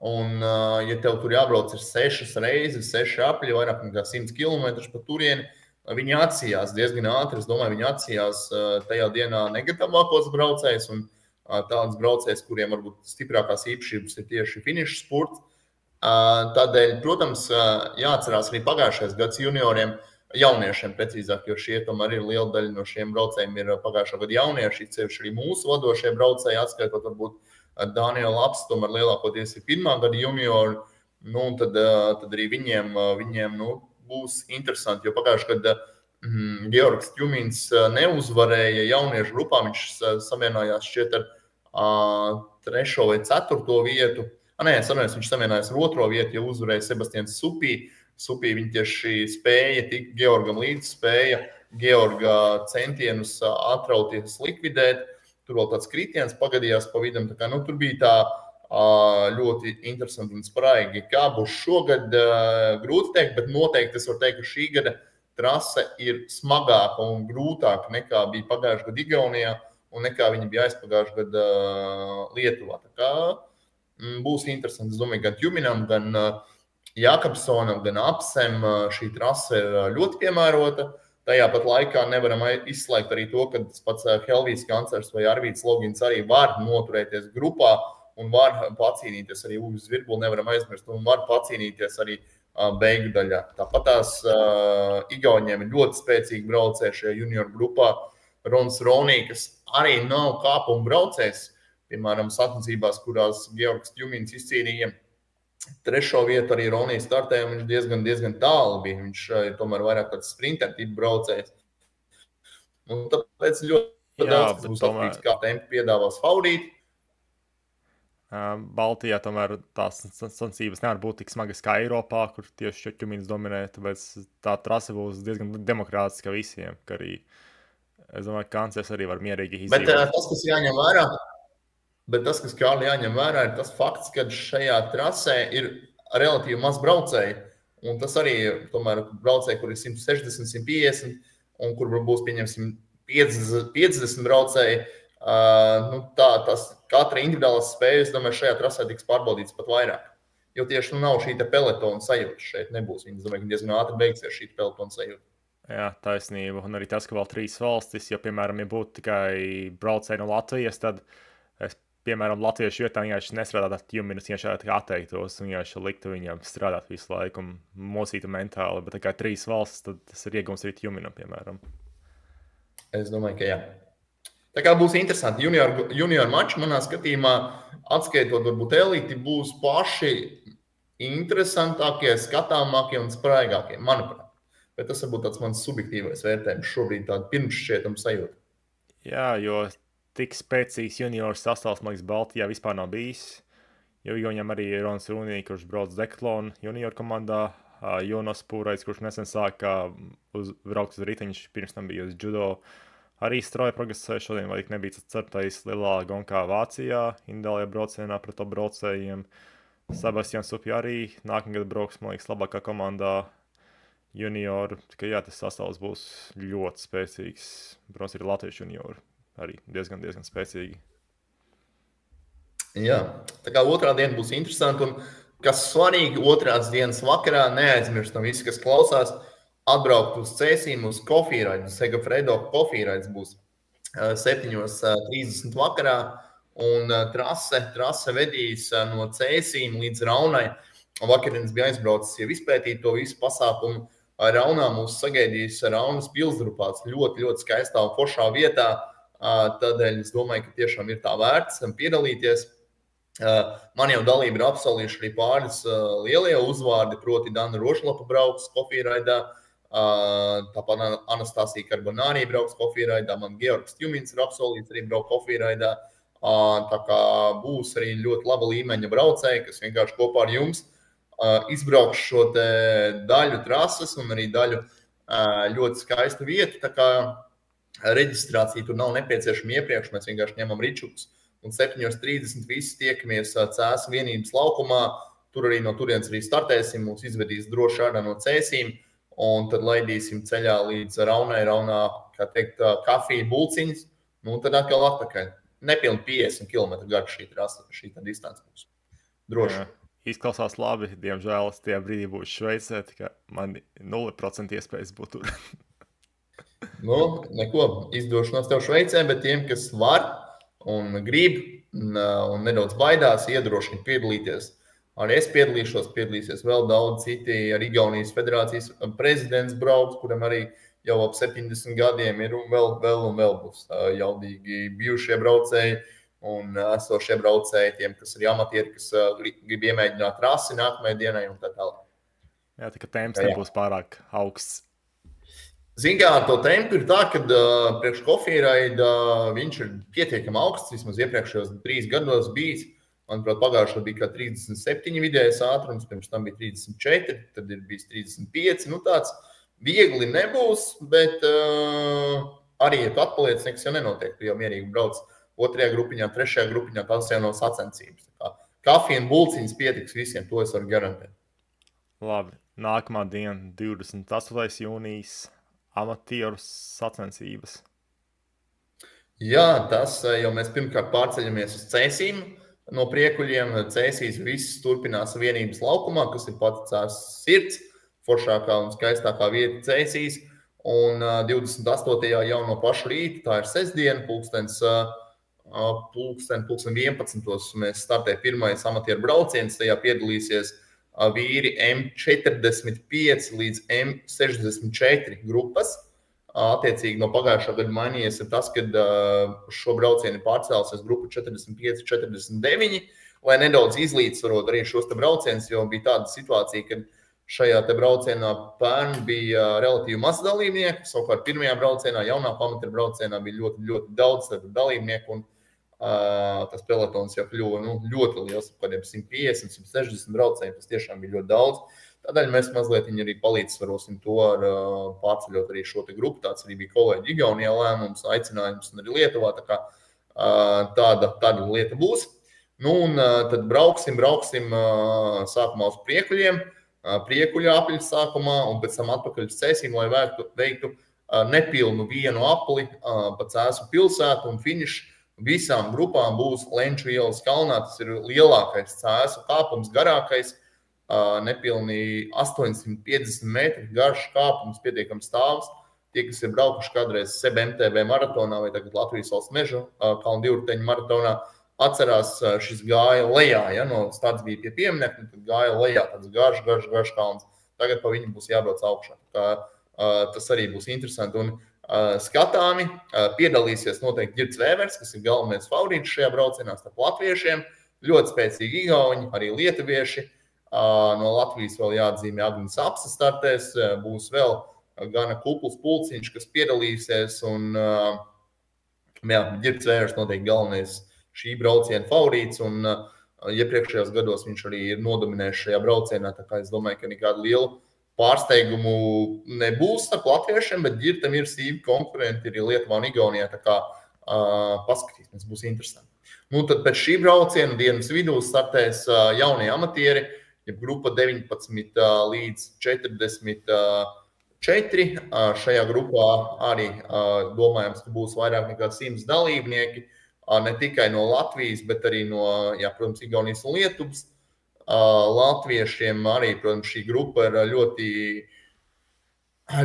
Un, ja tev tur jābrauc ir 6 reizes, 6 apļi, vairāk nekā 100 km pa turieni, viņi atsījās diezgan ātri. Es domāju, viņi atsījās tajā dienā negatavākos braucējus un tāds braucējs, kuriem varbūt stiprākās īpašības ir tieši finiša spurts. Tādēļ, protams, jāatcerās arī pagājušais gads junioriem, jauniešiem precīzāk, jo šie tomēr ir liela daļa no šiem braucējiem ir pagājušā gada jaunieši, ceļš arī mūsu vadošie braucēji, atskaitot varbūt Daniela Laps, tomēr lielākoties ir pirmā gada juniori, un tad arī viņiem būs interesanti, jo pagājušā gada Georgs Tjumins neuzvarēja jauniešu grupā, viņš samienājās šķiet ar 3. vai 4. vietu. Viņš samienājās ar 2. vietu, jo uzvarēja Sebastians Supī. Supī viņi tieši spēja tikt Georgam līdzi, spēja Georga centienus atrauties likvidēt. Tur vēl tāds kritiens pagadījās pa vidam. Tur bija tā ļoti interesanti un spraigi. Kā būs šogad, grūti teikt, bet noteikti es varu teikt, ka šī gada trase ir smagāka un grūtāka nekā bija pagājušajā gadā Igaunijā un nekā viņa bija aizpagājušajā gadā Lietuvā. Tā kā būs interesanti. Es domāju, gan Tjuminam, gan Jakobsonam, gan Apsem šī trase ir ļoti piemērota. Tajā pat laikā nevaram izslēgt arī to, ka tas pats Helvijas Kancers vai Arvīts Logins arī var noturēties grupā un var pacīnīties arī uz virbuli, nevaram aizmirst, un var pacīnīties arī beigu daļā. Tāpat tās Igauniem ir ļoti spēcīgi braucēji šajā junior grupā. Rons Ronī, kas arī nav kāpuma braucējs, piemēram, sacensībās, kurās Georgs Tjumins izcīnīja 3. vietu, arī Ronī startēja, un viņš diezgan tālu bija. Viņš ir tomēr vairāk tāds sprinter-tipu braucējs. Un tāpēc ļoti daudz, kas būs atkarīgs, kā tempi piedāvās favorīti. Baltijā tomēr tās sacensības nevar būt tik smagas kā Eiropā, kur tieši Tjumins dominē, tāpēc tā trase būs diezgan demokrātiska visiem, ka arī, es domāju, Kancers arī var mierīgi izdzīvot. Bet tas, kas jāņem vērā, Kārli jāņem vērā, ir tas fakts, ka šajā trasē ir relatīvi maz braucēji, un tas arī tomēr braucēji, kur ir 160, 150, un kur būs, pieņemsim, 50 braucēji, tas katra individuālās spējas, domāju, šajā trasē tiks pārbaudīts pat vairāk. Jo tieši nav šī pelotona sajūta šeit nebūs. Viņas, domāju, diezgan ātri beigsies šī pelotona sajūta. Jā, taisnība. Un arī tas, ka vēl 3 valstis, jo, piemēram, ja būtu tikai braucēji no Latvijas, tad es, piemēram, latviešu vietā vienkārši nestrādāt ar Tjuminus, vienkārši atteiktos un vienkārši liktu viņam strādāt visu laiku un mocītu mentāli. Bet tikai 3 valstis, tad tas ir iegums arī Tjuminam, piemēram. Es domāju, ka jā. Tā kā būs interesanti. Junior mači manā skatījumā, atskaitot varbūt elīti, būs paši interesantākie, skatāmākie un spraigākie, manuprāt. Bet tas varbūt tāds mans subjektīvais vērtējums šobrīd, tāda pirmšķietama sajūta. Jā, jo tik spēcīgs juniors sastāvs, man liekas, Baltijā vispār nav bijis. Jo viņam arī ir Rons Runī, kurš brauc Decathlon junior komandā, Jonas Pūrais, kurš nesen sāka braukt uz riteņš, pirms tam bija uz judo. Arī strauji progresēja šodien, vai nebija tas 4. lielā gonkā Vācijā, individuālajā braucienā pret top braucējiem. Sebastians Supī arī nākamgad brauks, man liekas, labākā komandā junioru. Tikai jā, tas sastāvs būs ļoti spēcīgs. Protams, ir latviešu junioru. arī diezgan spēcīgi. Jā, tā kā otrā diena būs interesanti. Un kas svarīgi, otrās dienas vakarā neaizmirstam visi, kas klausās, atbraukt uz Cēsīm, uz kofīraidi. Segafredo kofīraids būs 7:30 vakarā. Un trase vedīs no Cēsīm līdz Raunai. Vakardienas bija aizbraucis jau izpētīt to visu pasākumu. Raunā mūs sagaidīs Raunas pilsdrupāts ļoti, ļoti skaistā un foršā vietā. Tādēļ es domāju, ka tiešām ir tā vērts piedalīties. Man jau dalība ir apsolījuši arī pāris lielie uzvārdi, proti Dana Rošlapa brauks kofīraidā, tāpat Anastasija Karbonārī brauks kofīraidā, man Georgs Tjumins ir apsolīts arī braukt kofīraidā. Tā kā būs arī ļoti laba līmeņa braucēji, kas vienkārši kopā ar jums izbraukš šo daļu trases un arī daļu ļoti skaistu vietu. Tā kā reģistrācija tur nav nepieciešama iepriekš, mēs vienkārši ņemam ričukus. Un 7:30 visi tiekamies Cēsu vienības laukumā. Tur arī no turienes arī startēsim, mūs izvedīs droši ārā no Cēsīm. Un tad laidīsim ceļā līdz Raunai, kā teikt, kafiju bulciņas. Nu, un tad atkal atpakaļ. Nepilni 50 km garš šī distance būs. Droši. Jā. Izklausās labi, diemžēl es tajā brīdī būšu Šveicē, ka man 0% iespējas būt tur. Nu, neko, izdošanās tev Šveicē, bet tiem, kas var un grib un nedaudz baidās, iedrošina piedalīties. Arī es piedalīsies vēl daudz citi, ar Igaunijas federācijas prezidents brauks, kuram arī jau ap 70 gadiem ir un vēl būs jaudīgi bijušie braucēji. Un esošie braucēji, tiem, kas ir amatieri, kas grib iemēģināt trasi nākamajai dienai un tā tālāk. Jā, tā kā temps nebūs pārāk augsts. Zin kā, to tempu ir tā, ka priekš kofīraida viņš ir pietiekami augsts, vismaz iepriekšējos 3 gados bijis. Manuprāt, pagājušajā bija kā 37 vidējais ātrums, pirms tam bija 34, tad ir bijis 35. Nu, tāds viegli nebūs, bet arī, ja tu atpaliec, nekas jau nenotiek, tu jau mierīgi brauc. 2. grupiņā, 3. grupiņā, tas jau nav sacensības. Kafija un bulciņas pietiks visiem, to es varu garantēt. Labi, nākamā diena, 28. jūnijas, amatieru sacensības. Jā, tas jau mēs pirmkārt pārceļamies uz Cēsīm no Priekuļiem. Cēsīs viss turpinās vienības laukumā, kas ir pats Cēsas sirds, foršākā un skaistākā vieta Cēsīs. Un 28. jau no paša rīta, tā ir sestdiena, pulkstens 11. Mēs startējam pirmais amatieru brauciens, tajā piedalīsies vīri M45 līdz M64 grupas. Attiecīgi no pagājušā gada mainījies ir tas, kad šo braucienu pārcēlusies grupa 45-49, lai nedaudz izlīdzsvarot arī šos te braucienus, jo bija tāda situācija, kad šajā te braucienā pērn bija relatīvi maz dalībnieku, savukārt pirmajā braucienā, jaunākā amatieru braucienā bija ļoti, ļoti daudz dalībnieku, un tas pelotons jau kļuva ļoti liels, kādiem 150, 160 braucējiem, tas tiešām bija ļoti daudz. Tādēļ mēs mazliet arī palīdzsvarosim to ar pārceļot arī šo te grupu. Tāds arī bija kolēģi Igaunijā lēmums, aicinājums un arī Lietuvā, tā kā tāda lieta būs. Nu, un tad brauksim sākumā uz Priekuļiem, Priekuļu apļu sākumā un pēc tam atpakaļ uz Cēsīm, lai veiktu nepilnu vienu apli pa Cēsu pilsētu un finišu. Visām grupām būs Lenču ielas kalnā, tas ir lielākais Cēsu kāpums, garākais, nepilnīgi 850 metri garš kāpums, pietiekams stāvs. Tie, kas ir braukuši kādreiz SEB-MTB maratonā vai tagad Latvijas valsts meža kalnu divriteņu maratonā, atcerās, šis gāja lejā, ja, no starts bija pie pieminekļa, tad gāja lejā, tāds garš kalns. Tagad pa viņu būs jābrauc augšā. Tas arī būs interesanti. Un skatāmi piedalīsies noteikti Girts Vēvers, kas ir galvenais favorīts šajā braucienā starp latviešiem. Ļoti spēcīgi igauņi, arī lietuvieši. No Latvijas vēl jāatzīmē Agnis Apsa startēs. Būs vēl gana kupls pulciņš, kas piedalīsies. Un Girts Vēvers noteikti galvenais šī brauciena favorīts. Un iepriekšējos gados viņš arī ir nodominējis šajā braucienā. Tā kā es domāju, ka nekādu lielu pārsteigumu nebūs starp latviešiem, bet Girtam ir sīvi konkurenti arī Lietuvā un Igaunijā, tā kā paskatīsimies, būs interesanti. Nu, tad pēc šī brauciena dienas vidū startēs jaunie amatieri, ja grupa 19 līdz 44 4. Šajā grupā arī domājams, ka būs vairāk nekā 100 dalībnieki, ne tikai no Latvijas, bet arī no, protams, Igaunijas un Lietuvas. Latviešiem arī, protams, šī grupa ir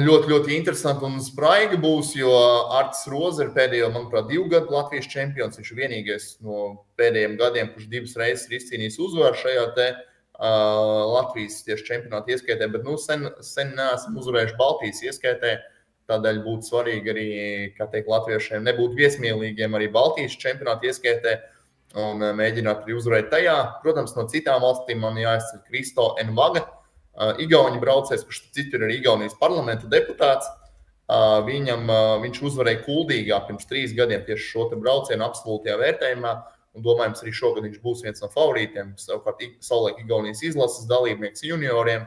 ļoti interesanti un spraiga būs, jo Artis Roze ir pēdējo, manuprāt, 2 gadu Latvijas čempions. Viņš ir vienīgais no pēdējiem gadiem, kurš 2 reizes ir izcīnījis uzvaru šajā te Latvijas tieši čempionāta ieskaitē, bet sen neesam uzvarējuši Baltijas ieskaitē. Tādēļ būtu svarīgi arī, kā teikt, latviešiem nebūt viesmīlīgiem arī Baltijas čempionāta ieskaitē un mēģināt arī uzvarēt tajā. Protams, no citām valstīm man jāizceļ Kristo Envaga, Igauņu braucējs, kurš citur ir Igaunijas parlamenta deputāts. Viņš uzvarēja Kuldīgā pirms 3 gadiem tieši šo te braucienu absolūtajā vērtējumā. Un domājams, arī šogad viņš būs viens no favorītiem, savukārt savulaik Igaunijas izlases dalībnieks junioriem.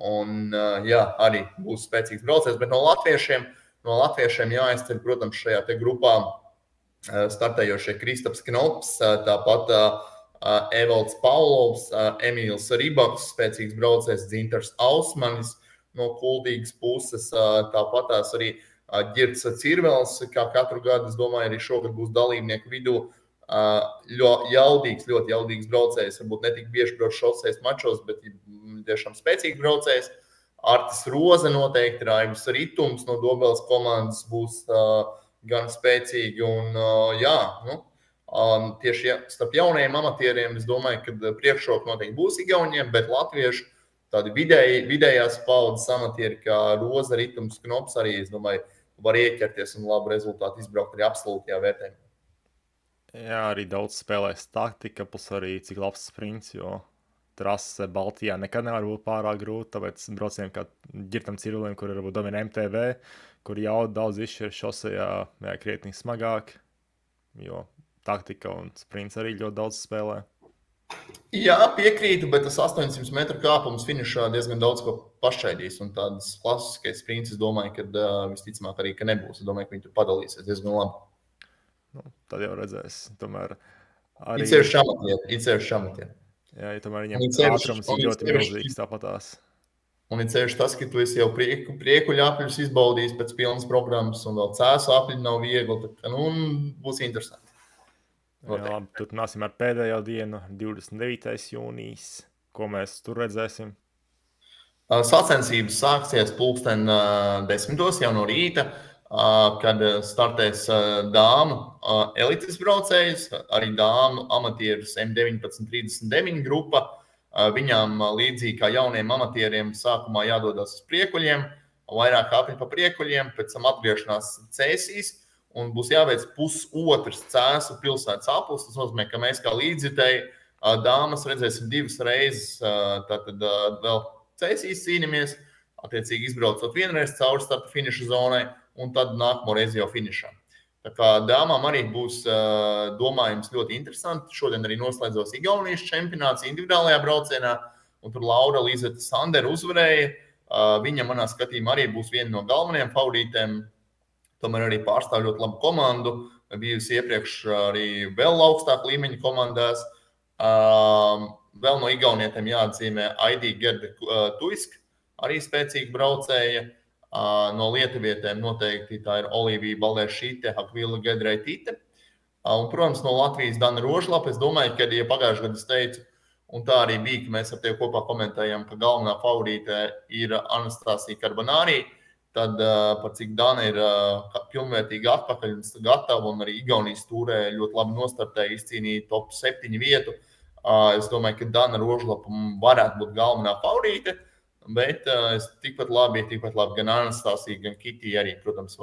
Un, arī būs spēcīgs braucējs, bet no latviešiem jāizceļ, protams, šajā te grupā startējošie Kristaps Knops, tāpat Evalds Paulovs, Emīls Ribaks, spēcīgs braucējs, Dzintars Ausmanis no Kuldīgas puses, tāpat arī Ģirds Cirvels, kā katru gadu, es domāju, arī šogad būs dalībnieku vidū. Ļoti jaudīgs braucējs, varbūt ne tik bieži brauc šoseis mačos, bet tiešām spēcīgs braucējs. Artis Roze noteikti, Raivs Ritums no Dobeles komandas būs gan spēcīgi un, tieši starp jaunajiem amatieriem es domāju, ka priekšroka noteikti būs Igauniem, bet latvieši tādi vidējās paudzes amatieri kā Roze, Ritums, Knops arī, es domāju, var ieķerties un labu rezultātu izbraukt arī absolūtajā vērtējumā. Jā, arī daudz spēlēs taktika, plus arī cik labs sprints, jo trase Baltijā nekad nevar būt pārāk grūti, tāpēc braucējiem kā Ģirtam Cirvelim, kur varbūt domina MTV, kur jau daudz izšķir šosejā, krietni smagāk, jo taktika un sprints arī ļoti daudz spēlē. Jā, piekrītu, bet tas 800 metru kāpums finišā diezgan daudz ko pašķaidīs, un tādas klasiskais sprints, es domāju, ka visticamāk arī, ka nebūs. Es domāju, ka viņi tur padalīsies diezgan labi. Tad jau redzēs. Tomēr arī... Itsevišķi amatieri. Jā, tomēr viņam ātrums ir ļoti milzīgs tāpatās. Un ir ceļš tas, ka tu esi jau priekuļu apļus izbaudījis pēc pilnas programmas, un vēl cēsu apļu nav viegli, tad, būs interesanti. Jā, labi, turpināsim ar pēdējo dienu, 29. jūnijas. Ko mēs tur redzēsim? Sacensības sāksies 10:00 jau no rīta, kad startēs dāmu elites braucējs, arī dāmu amatierus M1939 grupa. Viņām līdzīgi kā jauniem amatieriem sākumā jādodas uz priekuļiem, vairāk apļi pa priekuļiem, pēc tam atgriešanās cēsīs un būs jāveic pusotrs cēsu pilsētas aplis. Tas nozīmē, ka mēs kā līdzjutēji dāmas redzēsim 2 reizes, tātad vēl cēsīs cīnāmies, attiecīgi izbraucot vienreiz cauri starta finiša zonai, un tad nākamo reizi jau finišā. Tā kā dāmām arī būs, domājams, ļoti interesanti. Šodien arī noslēdzos Igaunijas čempionāts individuālajā braucienā, un tur Laura Līzeta Sandera uzvarēja. Viņa manā skatījumā arī būs viena no galvenajiem favorītēm. Tomēr arī pārstāv ļoti labu komandu, bijusi iepriekš arī vēl augstāk līmeņa komandās. Vēl no Igaunietiem jāatzīmē Aidī Gerda Tuisk, arī spēcīga braucēja. No lietuvietēm noteikti tā ir Olivija Balēšīte, Akvila Gedraitīte. Un, protams, no Latvijas Dana Rožlapa. Es domāju, ka, ja pagājušajā gadā es teicu, un tā arī bija, ka mēs ar tevi kopā komentējam, ka galvenā favorīte ir Anastasija Karbonārī, tad par cik Dana ir pilnvērtīgi atpakaļ un gatava, un arī Igaunijas tūrē ļoti labi nostartēja, izcīnīja top 7 vietu. Es domāju, ka Dana Rožlapa varētu būt galvenā favorīte. Bet tikpat labi gan Anastasija, gan Kitija arī, protams,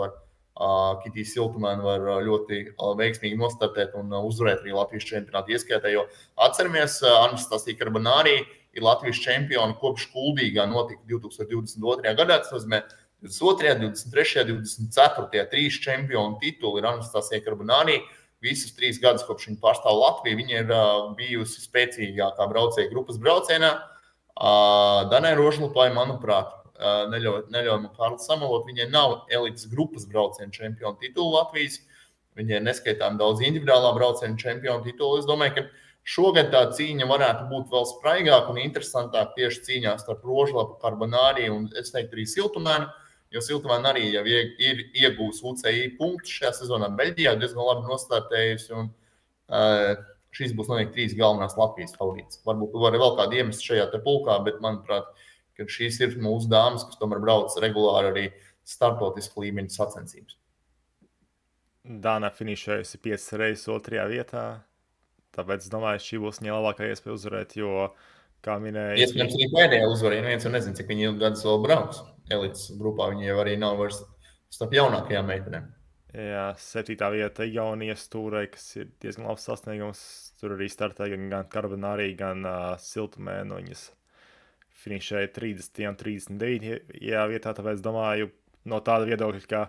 Kitija Siltumēna var ļoti veiksmīgi nostartēt un uzvarēt arī Latvijas čempionāta ieskaitē, jo atceramies, Anastasija Karbonārī ir Latvijas čempiona kopš Kuldīgā notika 2022. gadā, tas nozīmē 22., 23., 24. 3 čempionu tituli ir Anastasija Karbonārī. Visus 3 gadus, kopš viņa pārstāv Latviju, viņa ir bijusi spēcīgākā braucēja grupas braucienā. Danai Rožlapai, manuprāt, neļauj man pārli samalot, viņai nav elites grupas braucienu čempionu titulu Latvijas, viņai neskaitām daudz individuālā braucienu čempionu titulu. Es domāju, ka šogad tā cīņa varētu būt vēl spraigāka un interesantāk tieši cīņā starp Rožlapu, Karbonārī un, es teiktu, arī Siltumēnu, jo Siltavāna arī jau ir iegūs UCI punktus šajā sezonā Beļģijā, diezgan labi nostartējusi. Un, šīs būs noteikti 3 galvenās Latvijas favorītas. Varbūt var vēl kādu iemest šajā te pulkā, bet, manuprāt, ka šīs ir mūsu dāmas, kas tomēr brauc regulāri arī starptautisku līmeņu sacensības. Dāna finišējusi 5 reizes 2. vietā, tāpēc es domāju, šī būs viņa labākā iespēja uzvarēt, jo, kā minēja... Iespējams, arī pēdējā uzvarē, neviens jau nezinu, cik viņi ilgi gadus vēl brauks. Elites grupā viņi jau arī nav vairs starp jaunākajām meitenēm. Jā, 7. vieta Igaunijas stūrē, kas ir diezgan labs sasniegums. Tur arī startēja gan Karbonārī, gan Siltumēnu. Viņas finišēja 30. un 39. vietā, tāpēc domāju no tāda viedokļa, ka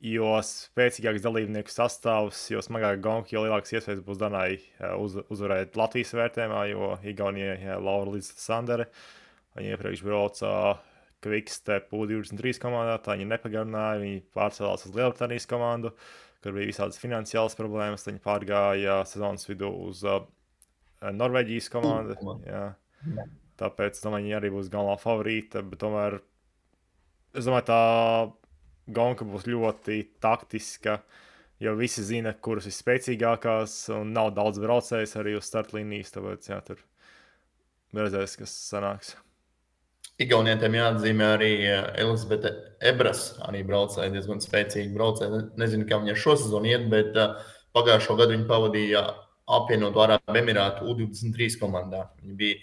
jo spēcīgāks dalībnieku sastāvs, jo smagāk gonki, jo lielākas iespējas būs Danai uzvarēt Latvijas vērtējumā, jo Igaunijai Laura līdz Sandere. Viņa iepriekš brauca Quickstep U23 komandā, tā viņa nepagarināja, viņa pārcēlās uz Lielbritānijas komandu, kur bija visādas finansiālas problēmas, viņa pārgāja sezonas vidū uz Norvēģijas komandu. Jā. Tāpēc, domāju, viņa arī būs galvenā favorīta, bet tomēr, es domāju, tā gonka būs ļoti taktiska, jo visi zina, kuras ir spēcīgākās, un nav daudz braucējs arī uz startlīnijas, tāpēc, jā, tur redzēs, kas sanāks. Igaunietiem jāatzīmē arī Elizabete Ebras, arī braucēja, diezgan spēcīgi braucēja. Nezinu, kā viņa šo sezonu iet, bet pagājušo gadu viņa pavadīja apvienoto Arābu Emirātu U23 komandā. Viņa bija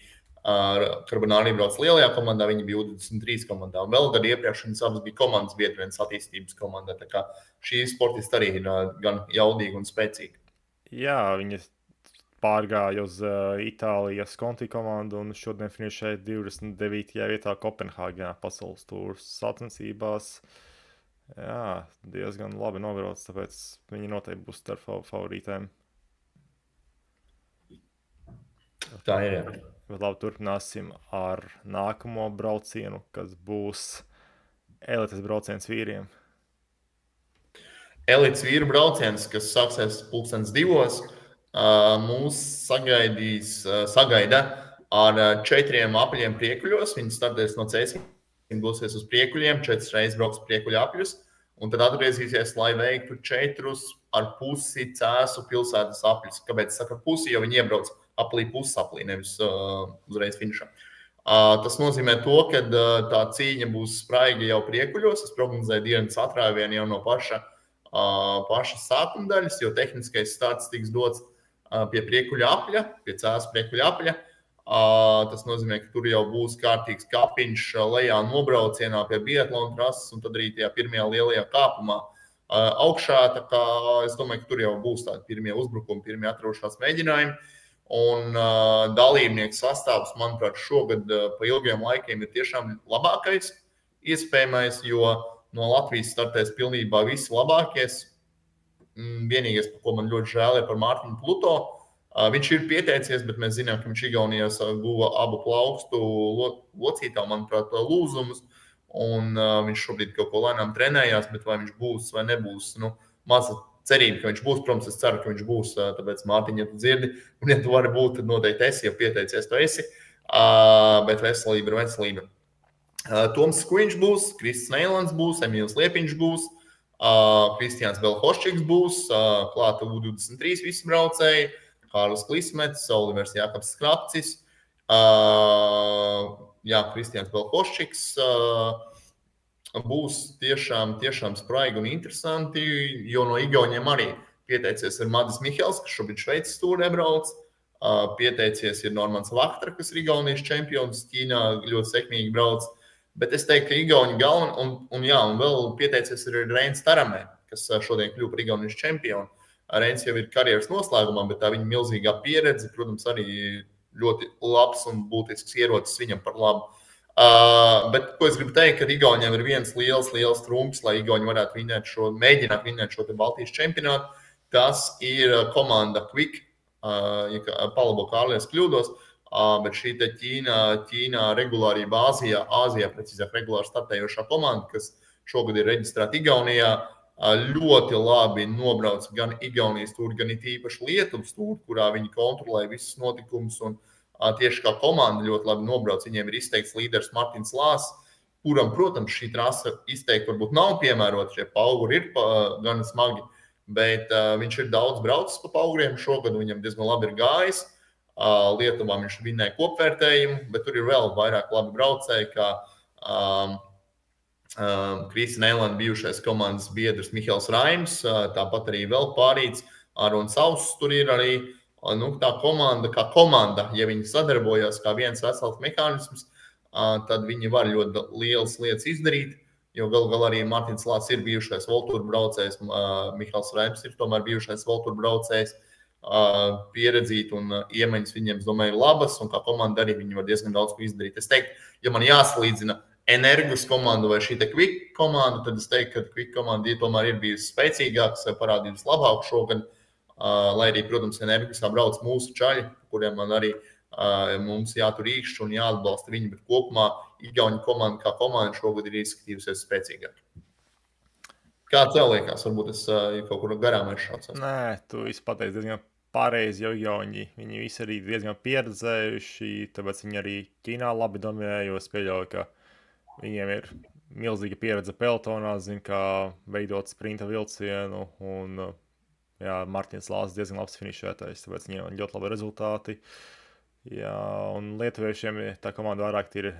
Karbonārī brauc lielajā komandā, viņa bija U23 komandā. Un vēl gadu iepriekš viņas abas bija komandas biedri vienas attīstības komandā. Tā kā šī sportista arī ir gan jaudīga un spēcīga. Jā, viņa pārgāja uz Itālijas Conti komandu un šodien finišēja 29. vietā Kopenhāgenā pasaules tūras sacensībās. Jā, diezgan labi nobrauc, tāpēc viņi noteikti būs starp favorītēm. Tā ir, jā. Bet labi, turpināsim ar nākamo braucienu, kas būs elites brauciens vīriem. Elites vīru brauciens, kas sāksies 2:00, mūs sagaida ar 4 apaļiem priekuļos. Viņi startēs no Cēsīm, dosies uz priekuļiem, 4 reizes brauks priekuļu apļus, un tad atgriezīsies, lai veiktu 4,5 Cēsu pilsētas apļus. Kāpēc saka pusi, jo viņi iebrauc aplī pusaplī, nevis uzreiz finišā. Tas nozīmē to, ka tā cīņa būs spraiga jau priekuļos. Es prognozēju dienas atrāvienu jau no paša sākuma daļas, jo tehniskais starts tiks dots pie priekuļa apļa, pie Cēsu priekuļa apļa. Tas nozīmē, ka tur jau būs kārtīgs kapiņš lejā nobraucienā pie biatlona trases un tad arī tajā pirmajā lielajā kāpumā augšā. Tā kā es domāju, ka tur jau būs tādi pirmie uzbrukumi, pirmie atrošanās mēģinājumi. Un dalībnieku sastāvs, manuprāt, šogad pa ilgiem laikiem ir tiešām labākais iespējamais, jo no Latvijas startēs pilnībā visi labākies. Vienīgais, par ko man ļoti žēl, ir par Mārtiņu Pluto. Viņš ir pieteicies, bet mēs zinām, ka viņš Igaunijā guva abu plaukstu locītā, manuprāt, lūzumus. Un viņš šobrīd kaut ko lēnām trenējās, bet vai viņš būs vai nebūs, maza cerība, ka viņš būs. Protams, es ceru, ka viņš būs, tāpēc Mārtiņ, ja tu dzirdi, un ja tu vari būt, tad noteikti esi, ja pieteicies, tu esi. Bet veselība ir veselība. Toms Skuiņš būs, Krists Neilands būs, Emīls Liepiņš būs, Kristiāns Belhoščiks būs, klāta U23 visi braucēji, Kārlis Klismets, Olivers Jākaps Skrapcis, Kristiāns Belhoščiks. Būs tiešām spraigi un interesanti, jo no Igauniem arī pieteicies ir Madis Mihels, kas šobrīd Šveices stūrē brauc. Pieteicies ir Normans Vahtra, kas ir Igaunijas čempions, Ķīnā ļoti sekmīgi brauc. Bet es teiktu, ka Igauni galveni, un vēl pieteicies ir Reins Taramē, kas šodien kļuva par Igaunijas čempionu. Reins jau ir karjeras noslēgumā, bet tā viņa milzīgā pieredze, protams, arī ļoti labs un būtisks ierocis viņam par labu. Bet, ko es gribu teikt, ka Igauniem ir viens liels trumps, lai Igauni varētu mēģināt vinēt šo Baltijas čempionātu. Tas ir komanda Quick, palabo Kārlies kļūdos, bet šī te Ķīnā regulārība Āzijā, precīzāk regulāri startējošā komanda, kas šogad ir reģistrēta Igaunijā, ļoti labi nobrauc gan Igaunijas tūri, gan it īpaši Lietuvas tūri, kurā viņi kontrolē visus notikumus un tieši kā komanda ļoti labi nobrauc. Viņiem ir izteikts līderis Martins Lās, kuram, protams, šī trasa izteikti varbūt nav piemērota. Šie pauguri ir gan smagi, bet viņš ir daudz braucis pa pauguriem šogad, viņam diezgan labi ir gājis. Lietuvā viņš vinnēja kopvērtējumu, bet tur ir vēl vairāk labi braucēji, kā Krista Neilanda bijušais komandas biedrs Mihāls Raims, tāpat arī vēl pārīts Arons Sauss. Tur ir arī tā komanda, kā komanda, ja viņi sadarbojas kā viens vesels mehānisms, tad viņi var ļoti lielas lietas izdarīt, jo galu galā arī Mārtiņš Lācis ir bijušais Voltūra braucējs, Mihāls Raims ir tomēr bijušais Voltūra braucējs, pieredzīt un iemaņas viņiem, es domāju, ir labas, un kā komanda arī viņi var diezgan daudz ko izdarīt. Es teiktu, ja man jāsalīdzina Energus komandu vai šī te Quick komanda, tad es teiktu, ka Quick komanda tomēr ir bijusi spēcīgāks, parādības labāk šogad, lai arī, protams, Energusā brauc mūsu čaļi, kuriem man arī mums jātur īkšķi un jāatbalsta viņi, bet kopumā Igauņu komanda kā komanda šogad ir izskatījusies spēcīgāk. Kā tev liekas? Varbūt es kaut kur garām aizšaucos. Nē, tu visu pateici diezgan pareizi, jo Igauņi, viņi visi arī diezgan pieredzējuši, tāpēc viņi arī Ķīnā labi dominē, jo es pieļauju, ka viņiem ir milzīga pieredze pelotonā, zin, kā veidot sprinta vilcienu, un jā, Mārtiņš Lācis diezgan labs finišētājs, tāpēc viņiem ļoti labi rezultāti. Jā, un lietuviešiem tā komanda vairāk ir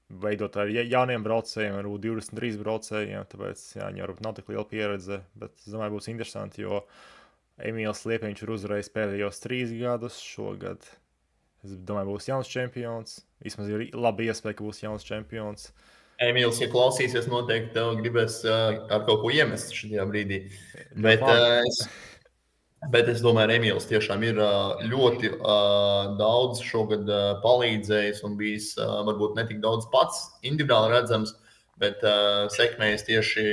veidot ar jauniem braucējiem, ar U23 braucējiem, tāpēc jā, viņi varbūt nav tik liela pieredze, bet es domāju, būs interesanti, jo Emīls Liepiņš ir uzvarējis pēdējos 3 gadus šogad. Es domāju, būs jauns čempions, vismaz ir laba iespēja, ka būs jauns čempions. Emīls, ja klausīsies, noteikti tev gribēs ar kaut ko iemest šajā brīdī. Bet es domāju, Emīls tiešām ir ļoti daudz šogad palīdzējis un bijis varbūt ne tik daudz pats individuāli redzams, bet sekmējis tieši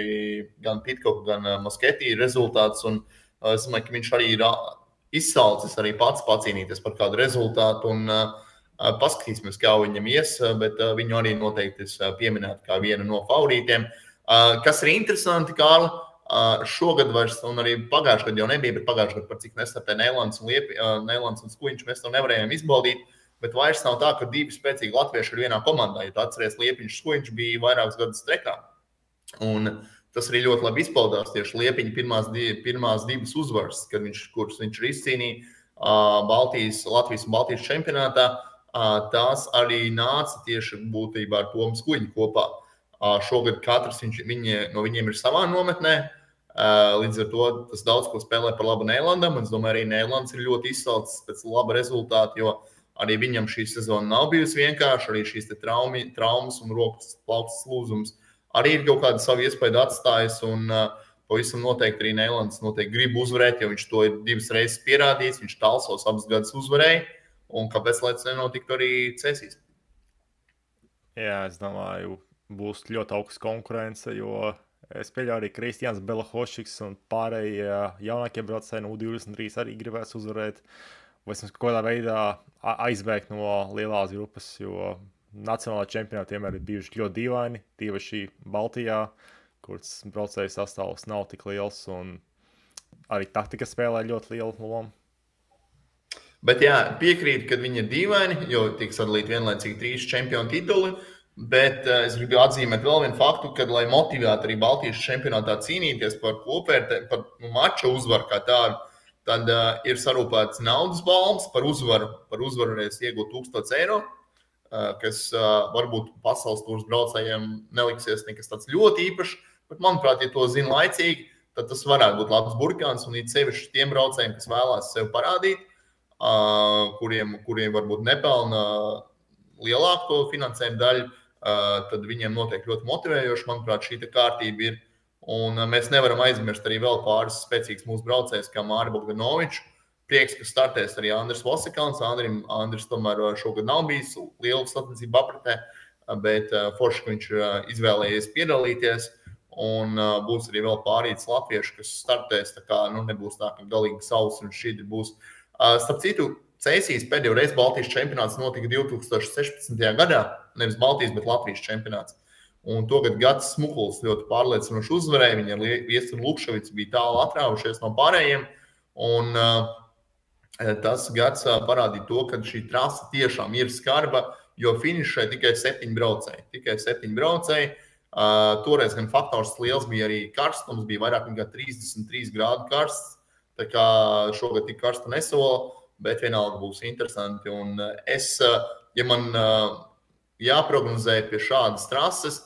gan Pitkoku, gan Mosketī rezultāts. Un es domāju, ka viņš arī ir izsalcis arī pats pacīnīties par kādu rezultātu. Un paskatīsimies, kā viņam ies, bet viņu arī noteikti es pieminētu kā vienu no favorītiem. Kas ir interesanti, Kārli, šogad vairs, un arī pagājušajā gadā jau nebija, bet pagājušajā gadā par cik nestartē Neilands un Skuiņš, mēs to nevarējām izbaudīt, bet vairs nav tā, ka 2 spēcīgi latvieši ir vienā komandā. Ja tu atceries, Liepiņš Skuiņš bija vairākus gadus strekā. Un tas arī ļoti labi izpaudās tieši Liepiņa pirmās 2 uzvaras, kuras viņš ir izcīnījis Latvijas un Baltijas čempionātā. Tās arī nāca tieši būtībā ar Tomu Skuiņu kopā. Šogad katrs no viņiem ir savā nometnē, līdz ar to tas daudz ko spēlē par labu Neilandam, un es domāju, arī Neilands ir ļoti izsalcis pēc laba rezultāta, jo arī viņam šī sezona nav bijusi vienkārši, arī šīs te traumas un rokas plaukstas lūzums arī ir kaut kādu savu iespēju atstājis, un pavisam noteikti arī Neilands noteikti grib uzvarēt, jo viņš to ir 2 reizes pierādījis, viņš Talsos abas gadus uzvarēja. Un kāpēc lai tas nenotiktu arī Cēsīs? Jā, es domāju, būs ļoti augsts konkurence, jo es pieļauju arī Kristians Belahošiks un pārējie jaunākie braucēji no U23 arī gribēs uzvarēt, vai kaut kādā veidā aizbēgt no lielās grupas, jo nacionālā čempionāti vienmēr ir bijuši ļoti dīvaini, tīpaši Baltijā, kuras braucēju sastāvs nav tik liels, un arī taktika spēlē ļoti lielu lomu. Bet jā, piekrītu, ka viņi ir dīvaini, jo tiek sadalīti vienlaicīgi 3 čempionu tituli, bet es gribu atzīmēt vēl vienu faktu, ka, lai motivētu arī Baltijas čempionātā cīnīties par kopvērtējumu, par mača uzvaru kā tādu, tad ir sarūpēts naudas balvas par uzvaru varēs iegūt 1000 eiro, kas varbūt pasaules tūras braucējiem neliksies nekas tāds ļoti īpašs, bet manuprāt, ja to zina laicīgi, tad tas varētu būt labs burkāns un it sevišķi tiem braucējiem, kas vēlās sev parādīt, kuriem varbūt nepelna lielāko finansējumu daļu, tad viņiem noteikti ļoti motivējoši. Manuprāt, šī kārtība ir. Un mēs nevaram aizmirst arī vēl pāris spēcīgs mūsu braucējs, kā Māri Bogdanovičs. Prieks, ka startēs arī Andris Vosekāns. Andris tomēr šogad nav bijis liela sacensību apritē, bet forši, ka viņš ir izvēlējies piedalīties. Un būs arī vēl pārīts latvieši, kas startēs. Tā kā nebūs tā, ka galīgi sauss un šķidri būs. Starp citu, Cēsīs pēdējo reizi Baltijas čempionāts notika 2016. gadā, nevis Baltijas, bet Latvijas čempionāts. Un tagad Gatis Smukuls ļoti pārliecinoši uzvarēja, viņa ar Viesturu Lukševicu bija tālu atrāvušies no pārējiem, un tas gads parādīja to, ka šī trasa tiešām ir skarba, jo finišē tikai 7 braucēji. Toreiz gan faktors liels bija arī karstums, bija vairāk nekā 33 grādu karsts. Tā kā šogad tik karstu nesola, bet vienalga būs interesanti. Un ja man jāprognozē pie šādas trases,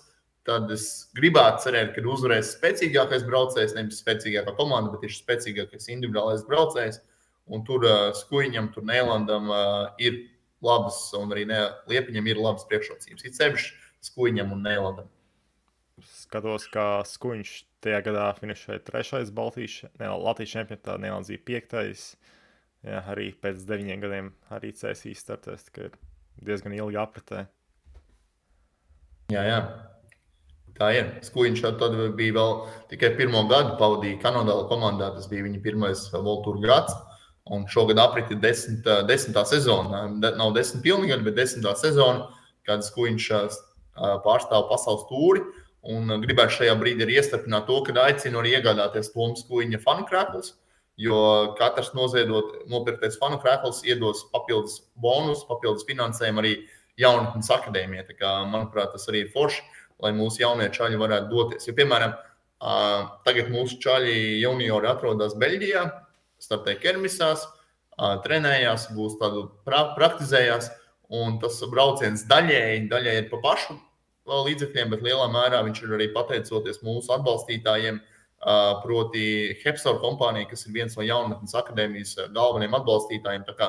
tad es gribētu cerēt, ka uzvarēs spēcīgākais braucējs, nevis spēcīgākā komanda, bet tieši spēcīgākais individuālais braucējs. Un tur Skuiņam, tur Neilandam ir labas, un arī Liepiņam ir labas priekšrocības. It sevišķi Skuiņam un Neilandam. Skatos, kā Skuiņš tajā gadā finišēja 3. Latvijas čempionātā, Neilands bija 5. Jā, arī pēc 9 gadiem arī CSI startēs, ka ir diezgan ilgi apritē. Jā. Tā ir. Skuiņš tad bija vēl tikai 1. gadu pavadīja Kanadāla komandā. Tas bija viņa pirmais World Tour gads. Un šogad apriti 10. sezona. Nav 10 pilni gadi, bet 10. sezona, kad Skuiņš pārstāv pasaules tūri. Un gribētu šajā brīdī arī iestarpināt to, kad aicinu arī iegādāties Toms Skuiņa fanu krēklus, jo katrs nopirktais fanu krēkls iedos papildus bonus, papildus finansējumu arī jaunatnes akadēmijai. Tā kā, manuprāt, tas arī ir forši, lai mūsu jaunie čaļi varētu doties. Jo, piemēram, tagad mūsu čaļi juniori atrodas Beļģijā, startē kermisās, trenējās, būs tādu praktizējās, un tas brauciens daļēji ir pa pašu līdzekļiem, bet lielā mērā viņš ir arī pateicoties mūsu atbalstītājiem, proti Hepsor kompānija, kas ir viens no jaunatnes akadēmijas galvenajiem atbalstītājiem. Tā kā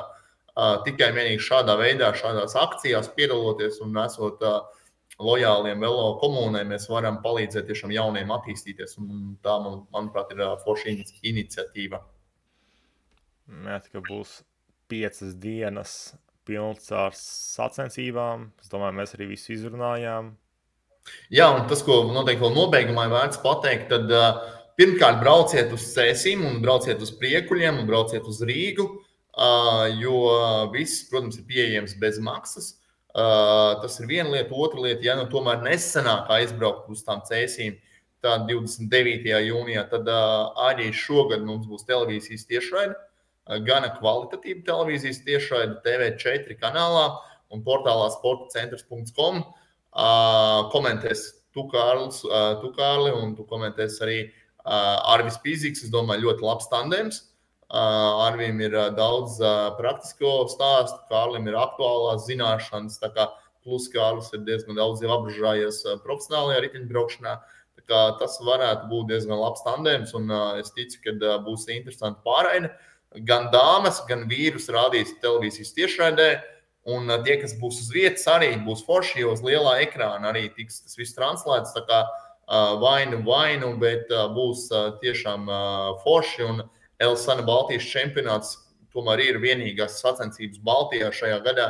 tikai vienīgi šādā veidā, šādās akcijās piedaloties un esot lojāliem velo komunai, mēs varam palīdzēt tiešām jauniem attīstīties. Un tā, manuprāt, ir forša iniciatīva. Jā, ka būs 5 dienas pilns ar sacensībām. Es domāju, mēs arī visu izrunājām. Jā, un tas, ko noteikti vēl nobeigumā vērts pateikt, tad pirmkārt brauciet uz Cēsīm un brauciet uz Priekuļiem un brauciet uz Rīgu, jo viss, protams, ir pieejams bez maksas. Tas ir viena lieta, otra lieta, ja tomēr nesanāk aizbraukt uz tām Cēsīm, tad 29. jūnijā, tad arī šogad mums būs televīzijas tiešraide, gana kvalitatīva televīzijas tiešraide TV4 kanālā un portālā sportacentrs.com. Komentēs tu, Kārli, un tu komentēs arī Arvis Pīzīks. Es domāju, ļoti labs tandems. Arvim ir daudz praktisko stāstu, Kārlim ir aktuālās zināšanas, tā kā plus Kārlis ir diezgan daudz jau apžājies profesionālajā riteņbraukšanā. Tā kā tas varētu būt diezgan labs tandems, un es ticu, ka būs interesanti pārraide. Gan dāmas, gan vīrus rādīs televīzijas tiešraidē. Un tie, kas būs uz vietas, arī būs forši, jo uz lielā ekrāna arī tiks tas viss translēts. Tā kā vainu, bet būs tiešām forši. Un Elsana Baltijas čempionāts tomēr ir vienīgās sacensības Baltijā šajā gadā,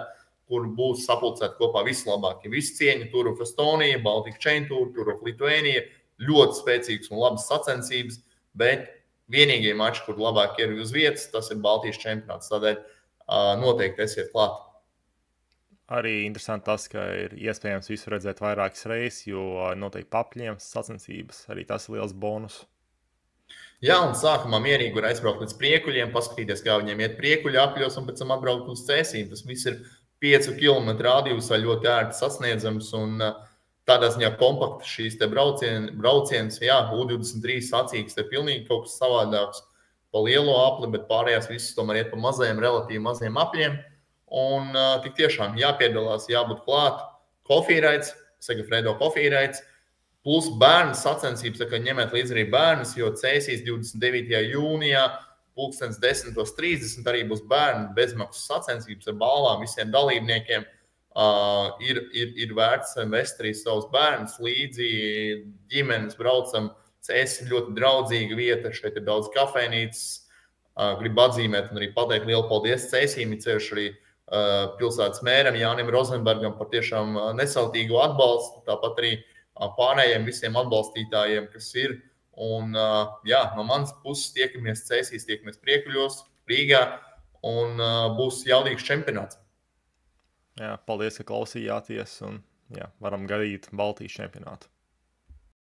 kur būs sapulcēti kopā vislabākie. Visi cieņi Tour of Estonia, Baltic Chain Tour, Tour of Lithuania. Ļoti spēcīgas un labas sacensības, bet vienīgie mači, kur labāk ir uz vietas, tas ir Baltijas čempionāts. Tādēļ noteikti esiet klāt. Arī interesanti tas, ka ir iespējams visu redzēt vairākas reizes, jo noteikti papļiem sacensības. Arī tas ir liels bonus. Jā, un sākumā mierīgi var aizbraukt līdz Priekuļiem, paskatīties, kā viņiem iet Priekuļu apļos, un pēc tam atbraukt uz Cēsīm. Tas viss ir 5 km radiusā ļoti ērti sasniedzams, un tādā ziņā kompakti šīs te braucienas. Jā, U23 sacīgs, te pilnīgi kaut kas savādāks pa lielo apli, bet pārējās visas tomēr iet pa mazajiem, relatīvi mazajiem apļiem. Un tik tiešām jāpiedalās, jābūt klāt. Kofīraits, Segafredo kofīraits, plus bērnu sacensības, tā kā ņemiet līdzi arī bērnus, jo Cēsīs 29. jūnijā 10:30 arī būs bērnu bezmaksas sacensības ar balvām visiem dalībniekiem. Ir vērts vest arī savus bērnus līdzi, ģimenes braucam. Cēsis ir ļoti draudzīga vieta, šeit ir daudz kafejnīcas. Gribu atzīmēt un arī pateikt lielu paldies Cēsīm, ceļš arī pilsētas mēram Jānim Rozenbergam par tiešām nesautīgu atbalstu, tāpat arī pārējiem visiem atbalstītājiem, kas ir. Un jā, no manas puses tiekamies Cēsīs, tiekamies Priekuļos, Rīgā, un būs jaudīgs čempionāts. Jā, paldies, ka klausījāties, un jā, varam gaidīt Baltijas čempionātu.